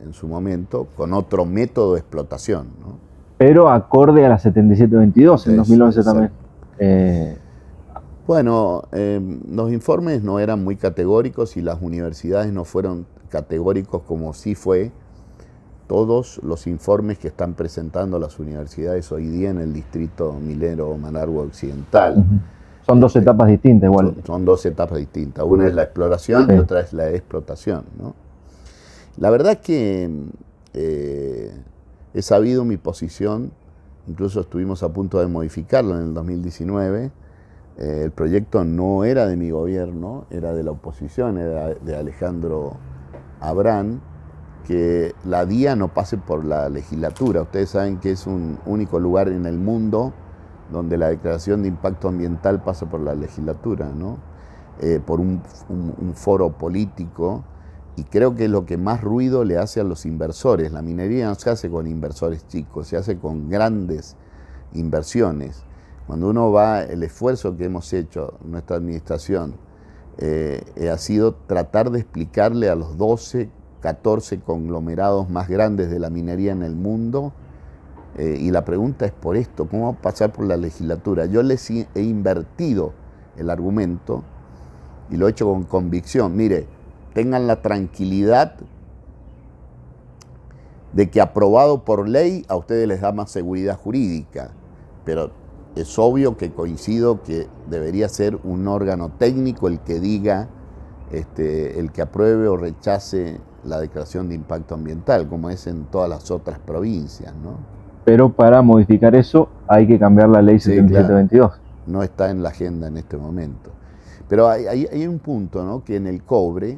en su momento con otro método de explotación, ¿no? Pero acorde a la 7722 en 2011 también. Bueno, los informes no eran muy categóricos y las universidades no fueron categóricos como sí fue todos los informes que están presentando las universidades hoy día en el distrito minero Malargüe Occidental. Son 2 etapas distintas igual. Son 2 etapas distintas. Una es la exploración y otra es la explotación, ¿no? La verdad es que he sabido mi posición, incluso estuvimos a punto de modificarlo en el 2019. El proyecto no era de mi gobierno, era de la oposición, era de Alejandro Abrán, que la DIA no pase por la legislatura. Ustedes saben que es un único lugar en el mundo donde la declaración de impacto ambiental pasa por la legislatura, ¿no? Por un foro político, y creo que es lo que más ruido le hace a los inversores. La minería no se hace con inversores chicos, se hace con grandes inversiones. Cuando uno va, el esfuerzo que hemos hecho, nuestra administración, ha sido tratar de explicarle a los 12, 14 conglomerados más grandes de la minería en el mundo, y la pregunta es por esto, ¿cómo pasar por la legislatura? Yo les he invertido el argumento y lo he hecho con convicción. Mire, tengan la tranquilidad de que aprobado por ley a ustedes les da más seguridad jurídica, pero es obvio que coincido que debería ser un órgano técnico el que diga, el que apruebe o rechace la declaración de impacto ambiental, como es en todas las otras provincias, ¿no? Pero para modificar eso hay que cambiar la ley 7722. Claro, no está en la agenda en este momento. Pero hay un punto, ¿no? Que en el cobre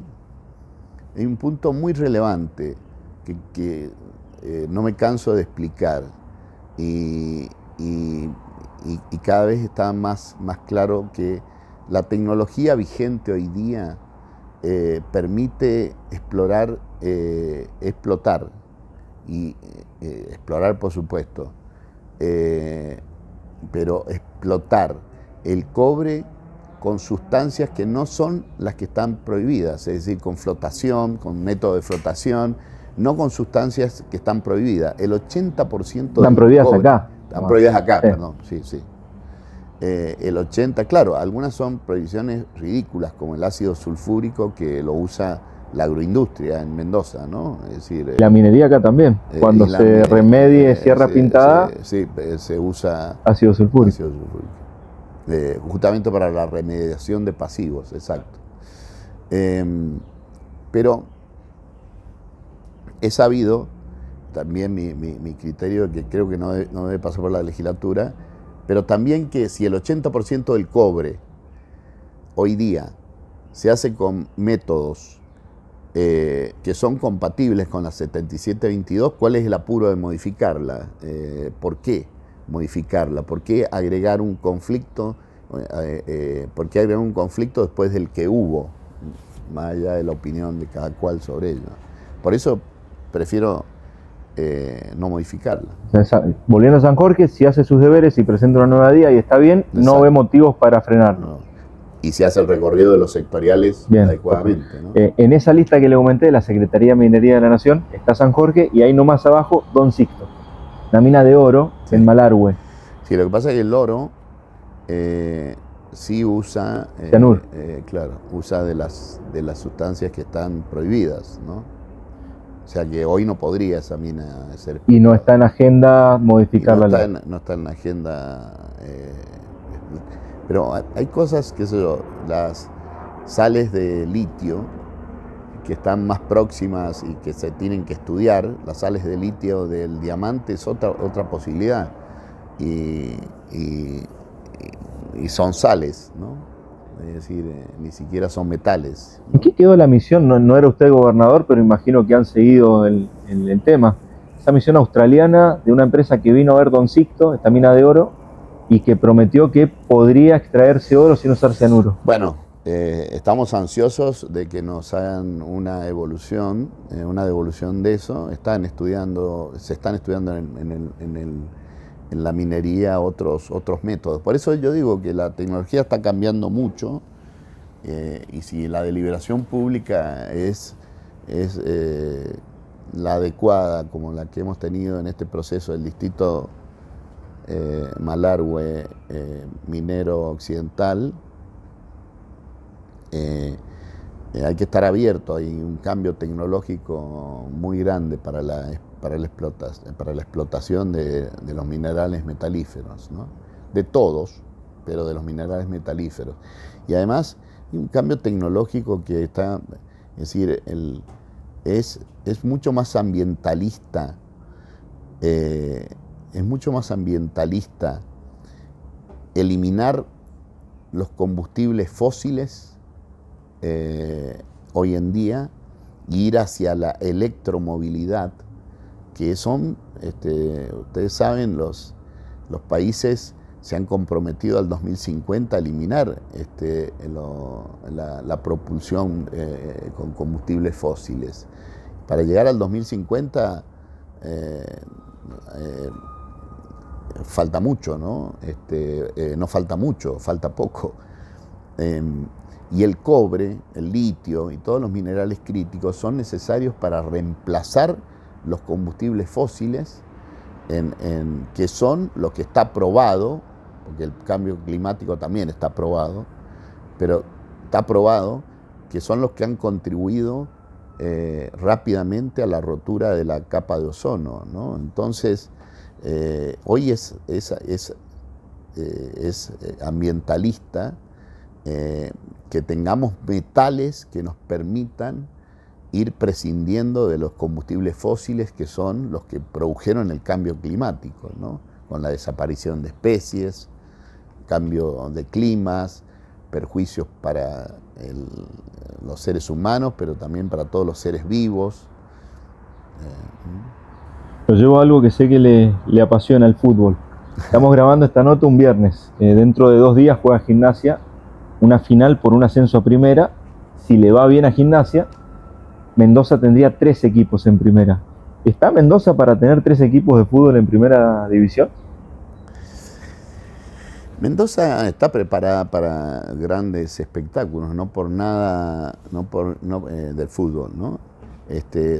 hay un punto muy relevante que no me canso de explicar, y cada vez está más claro que la tecnología vigente hoy día permite explotar y explorar, por supuesto, pero explotar el cobre con sustancias que no son las que están prohibidas, es decir, con flotación, con método de flotación, no con sustancias que están prohibidas. El 80% están prohibidas cobre, acá. Están prohibidas acá, sí. Perdón, sí. El 80%, claro, algunas son prohibiciones ridículas, como el ácido sulfúrico, que lo usa la agroindustria en Mendoza, ¿no? Es decir, la minería acá también. Cuando se remedie Sierra Pintada, se usa ácido sulfúrico. Justamente para la remediación de pasivos, exacto. Pero he sabido, también mi criterio, que creo que no debe pasar por la legislatura, pero también que si el 80% del cobre hoy día se hace con métodos que son compatibles con la 7722, ¿cuál es el apuro de modificarla? ¿Por qué modificarla? ¿Por qué agregar un conflicto? ¿Por qué agregar un conflicto después del que hubo? Más allá de la opinión de cada cual sobre ello. Por eso prefiero no modificarla. Volviendo a San Jorge, si hace sus deberes y presenta una nueva DIA y está bien, Exacto. No ve motivos para frenarlo. No. Y se hace el recorrido de los sectoriales bien, adecuadamente, ¿no? En esa lista que le comenté de la Secretaría de Minería de la Nación está San Jorge, y ahí nomás abajo Don Sixto, la mina de oro, sí, en Malargüe. Sí, lo que pasa es que el oro sí usa, claro, usa de las sustancias que están prohibidas, ¿no? O sea que hoy no podría esa mina ser... Y no está en agenda modificar la ley. No está en la agenda... pero hay cosas, qué sé yo, las sales de litio que están más próximas y que se tienen que estudiar. Las sales de litio del diamante es otra posibilidad, y son sales, ¿no? Es decir, ni siquiera son metales, ¿no? ¿En qué quedó la misión? No era usted gobernador, pero imagino que han seguido el tema. Esa misión australiana de una empresa que vino a ver Don Sixto, esta mina de oro, y que prometió que podría extraerse oro sin usar cianuro. Bueno, estamos ansiosos de que nos hagan una devolución de eso. Se están estudiando en la minería otros métodos. Por eso yo digo que la tecnología está cambiando mucho, y si la deliberación pública es la adecuada, como la que hemos tenido en este proceso del distrito Malargüe minero occidental, hay que estar abierto. Hay un cambio tecnológico muy grande para la explotación de los minerales metalíferos, ¿no? De todos, pero de los minerales metalíferos. Y además hay un cambio tecnológico que está, es decir, es mucho más ambientalista. Es mucho más ambientalista eliminar los combustibles fósiles hoy en día y ir hacia la electromovilidad, que son, ustedes saben, los países se han comprometido al 2050 a eliminar la propulsión con combustibles fósiles. Para llegar al 2050 falta mucho, ¿no? No falta mucho, falta poco. Y el cobre, el litio y todos los minerales críticos son necesarios para reemplazar los combustibles fósiles, que son lo que está probado, porque el cambio climático también está probado, pero está probado que son los que han contribuido rápidamente a la rotura de la capa de ozono, ¿no? Entonces, hoy es ambientalista que tengamos metales que nos permitan ir prescindiendo de los combustibles fósiles, que son los que produjeron el cambio climático, ¿no? Con la desaparición de especies, cambio de climas, perjuicios para los seres humanos, pero también para todos los seres vivos. Lo llevo a algo que sé que le apasiona, el fútbol. Estamos grabando esta nota un viernes. Dentro de 2 días juega Gimnasia una final por un ascenso a primera. Si le va bien a Gimnasia, Mendoza tendría 3 equipos en primera. ¿Está Mendoza para tener 3 equipos de fútbol en primera división? Mendoza está preparada para grandes espectáculos, no por nada, del fútbol, ¿no?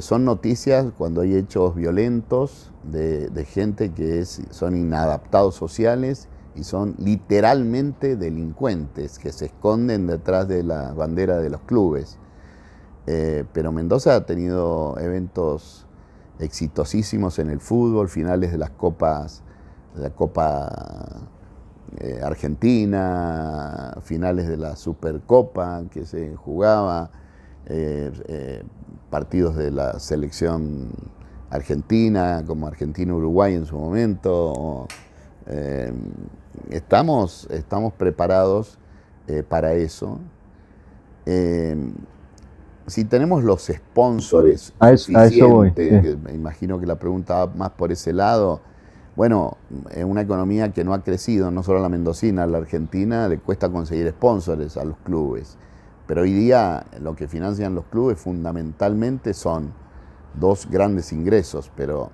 Son noticias cuando hay hechos violentos de gente que son inadaptados sociales y son literalmente delincuentes que se esconden detrás de la bandera de los clubes. Pero Mendoza ha tenido eventos exitosísimos en el fútbol, finales de la Copa Argentina, finales de la Supercopa que se jugaba, partidos de la selección argentina, como Argentina-Uruguay en su momento. Estamos preparados para eso. Si tenemos los sponsors suficientes, que me imagino que la pregunta va más por ese lado. Bueno, es una economía que no ha crecido, no solo a la mendocina, a la argentina le cuesta conseguir sponsors a los clubes. Pero hoy día lo que financian los clubes fundamentalmente son 2 grandes ingresos, pero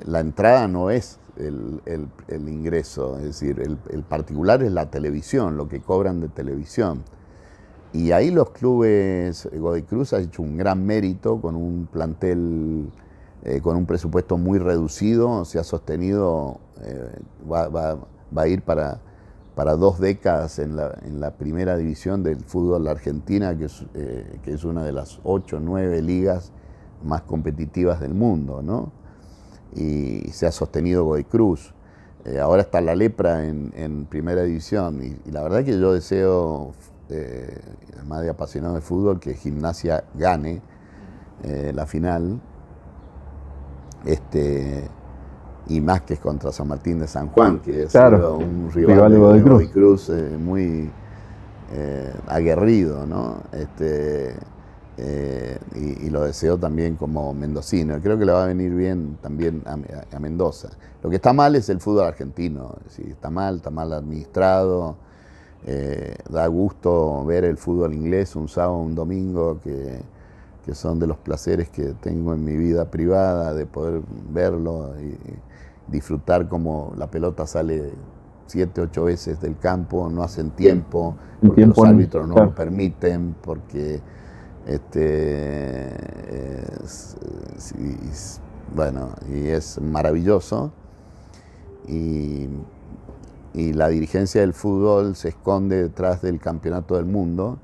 la entrada no es el ingreso, es decir, el particular es la televisión, lo que cobran de televisión. Y ahí los clubes, Godoy Cruz ha hecho un gran mérito con un plantel, con un presupuesto muy reducido, se ha sostenido, va a ir para 2 décadas en la primera división del fútbol argentina, que es una de las 8 o 9 ligas más competitivas del mundo, ¿no? Y se ha sostenido Godoy Cruz. Ahora está la Lepra en primera división y la verdad que yo deseo, además de apasionado de fútbol, que Gimnasia gane la final, y más que es contra San Martín de San Juan, que es un rival de Godoy Cruz muy aguerrido, ¿no? Y lo deseo también como mendocino. Creo que le va a venir bien también a Mendoza. Lo que está mal es el fútbol argentino. Sí, está mal administrado. Da gusto ver el fútbol inglés un sábado, un domingo, que son de los placeres que tengo en mi vida privada, de poder verlo y disfrutar como la pelota sale 7, 8 veces del campo, no hacen tiempo, porque los árbitros no lo permiten, porque bueno, y es maravilloso. Y la dirigencia del fútbol se esconde detrás del campeonato del mundo,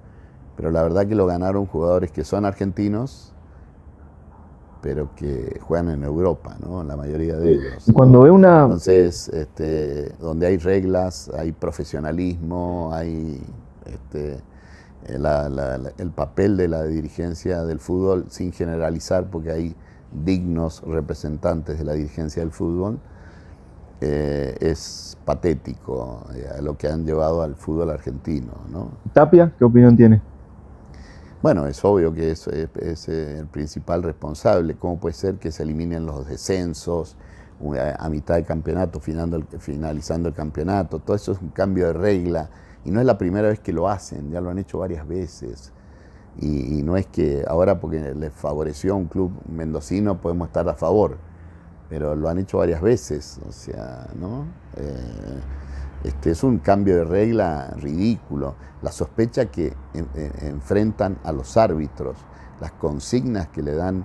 pero la verdad que lo ganaron jugadores que son argentinos, pero que juegan en Europa, ¿no? La mayoría de ellos, ¿no? Cuando ve una... Entonces, donde hay reglas, hay profesionalismo, hay el papel de la dirigencia del fútbol, sin generalizar, porque hay dignos representantes de la dirigencia del fútbol, es patético lo que han llevado al fútbol argentino, ¿no? ¿Tapia qué opinión tiene? Bueno, es obvio que eso es el principal responsable. ¿Cómo puede ser que se eliminen los descensos a mitad de campeonato, finalizando el campeonato? Todo eso es un cambio de regla y no es la primera vez que lo hacen, ya lo han hecho varias veces. Y no es que ahora porque les favoreció a un club mendocino podemos estar a favor, pero lo han hecho varias veces, o sea, ¿no? Es un cambio de regla ridículo. La sospecha que enfrentan a los árbitros, las consignas que le dan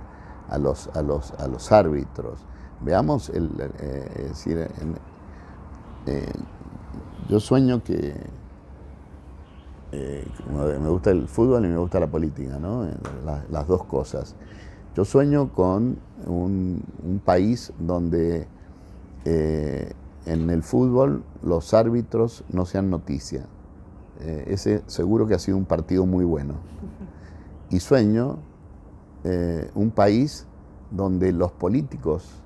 a los árbitros. Veamos, es decir, yo sueño que me gusta el fútbol y me gusta la política, ¿no? Las dos cosas. Yo sueño con un país donde en el fútbol los árbitros no sean noticia. Ese seguro que ha sido un partido muy bueno. Y sueño un país donde los políticos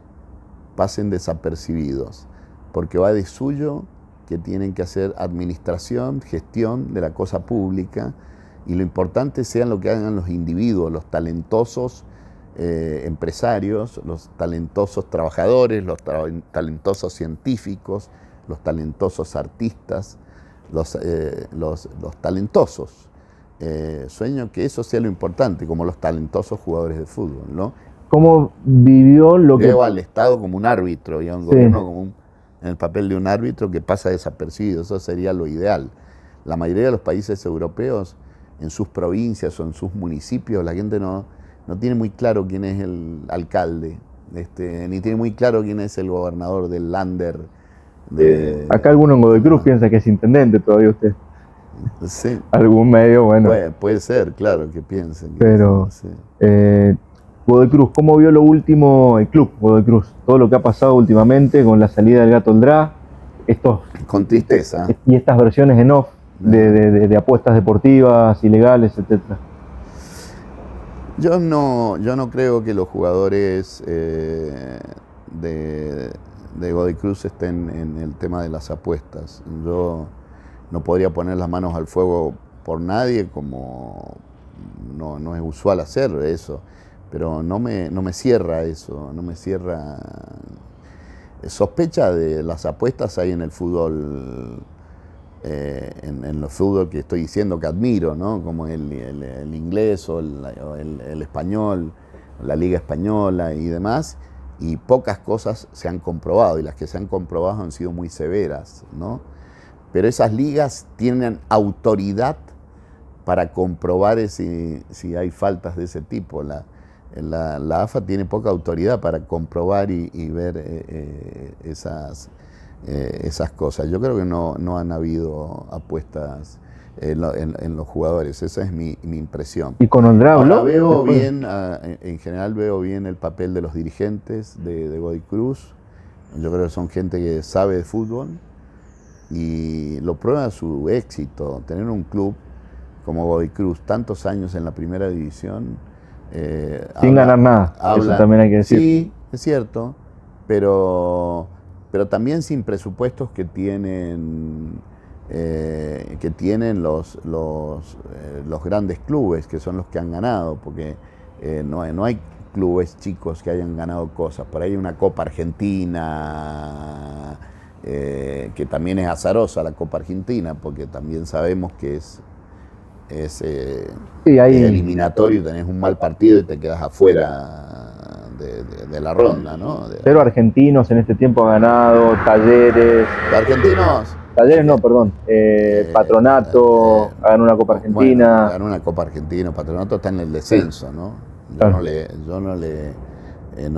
pasen desapercibidos, porque va de suyo que tienen que hacer administración, gestión de la cosa pública, y lo importante sean lo que hagan los individuos, los talentosos empresarios, los talentosos trabajadores, los talentosos científicos, los talentosos artistas, los talentosos. Sueño que eso sea lo importante, como los talentosos jugadores de fútbol, ¿no? ¿Cómo vivió lo que... Veo al Estado como un árbitro y a un gobierno como en el papel de un árbitro que pasa desapercibido. Eso sería lo ideal. La mayoría de los países europeos, en sus provincias o en sus municipios, la gente no tiene muy claro quién es el alcalde, ni tiene muy claro quién es el gobernador del Lander. Acá alguno en Godoy Cruz piensa que es intendente todavía usted. Sí. Algún medio, bueno. Puede ser, claro, que piensen. Pero, sí. Godoy Cruz, ¿cómo vio lo último el club Godoy Cruz? Todo lo que ha pasado últimamente con la salida del Gato Oldrá, con tristeza. Y estas versiones en off de apuestas deportivas, ilegales, etcétera. Yo no creo que los jugadores de Godoy Cruz estén en el tema de las apuestas. Yo no podría poner las manos al fuego por nadie, como no es usual hacer eso, pero no me cierra eso, no me cierra. Sospecha de las apuestas hay en el fútbol, en el fútbol que estoy diciendo que admiro, ¿no? Como el inglés o el español, la liga española y demás, y pocas cosas se han comprobado, y las que se han comprobado han sido muy severas, ¿no? Pero esas ligas tienen autoridad para comprobar si hay faltas de ese tipo. La AFA tiene poca autoridad para comprobar y ver esas cosas. Yo creo que no han habido apuestas en los jugadores. Esa es mi impresión. ¿Y con Oldrá habló? Veo bien, en general veo bien el papel de los dirigentes de Godoy Cruz. Yo creo que son gente que sabe de fútbol y lo prueba su éxito. Tener un club como Godoy Cruz tantos años en la primera división, sin ganar nada, eso también hay que decir. Sí, es cierto, pero también sin presupuestos que tienen los grandes clubes, que son los que han ganado, porque no hay clubes chicos que hayan ganado cosas. Por ahí hay una Copa Argentina, que también es azarosa la Copa Argentina, porque también sabemos que es eliminatorio, tenés un mal partido y te quedas afuera de la ronda, ¿no? Pero Argentinos en este tiempo ha ganado, Talleres. Talleres no, perdón. Patronato ganó una Copa Argentina. Bueno, ganó una Copa Argentina. Patronato está en el descenso, ¿no? Yo no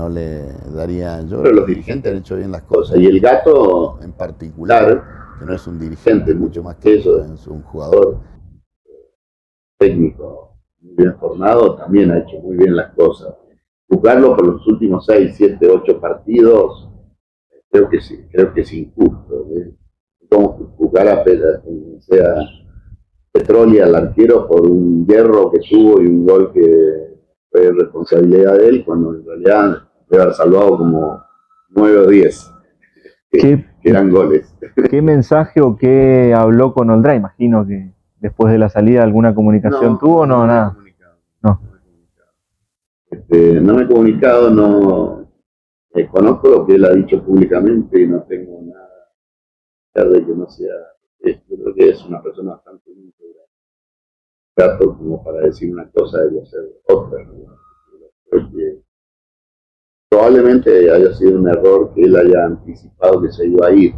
le daría. Yo creo que los dirigentes han hecho bien las cosas. Y el Gato en particular, que no es un dirigente, mucho más que eso, es un jugador técnico muy bien formado, también ha hecho muy bien las cosas. Juzgarlo por los últimos 6, 7, 8 partidos, creo que es injusto. Como juzgar a Petroli al arquero por un hierro que tuvo y un gol que fue responsabilidad de él, cuando en realidad debe haber salvado como 9 o 10 que eran goles. ¿Qué mensaje o qué habló con Oldrá? Imagino que después de la salida alguna comunicación tuvo o no, nada. No. No me he comunicado, no conozco lo que él ha dicho públicamente y no tengo nada de que no sea. Yo creo que es una persona bastante íntegra, trato como para decir una cosa y hacer otra, ¿no? Creo que probablemente haya sido un error que él haya anticipado que se iba a ir.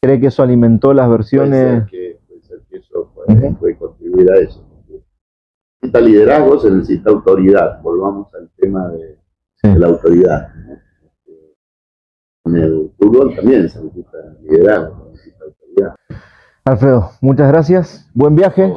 ¿Cree que eso alimentó las versiones? Puede ser que eso puede contribuir a eso. Necesita liderazgo, se necesita autoridad. Volvamos al tema de la autoridad, ¿no? En el fútbol también se necesita liderazgo, se necesita autoridad. Alfredo, muchas gracias. Buen viaje.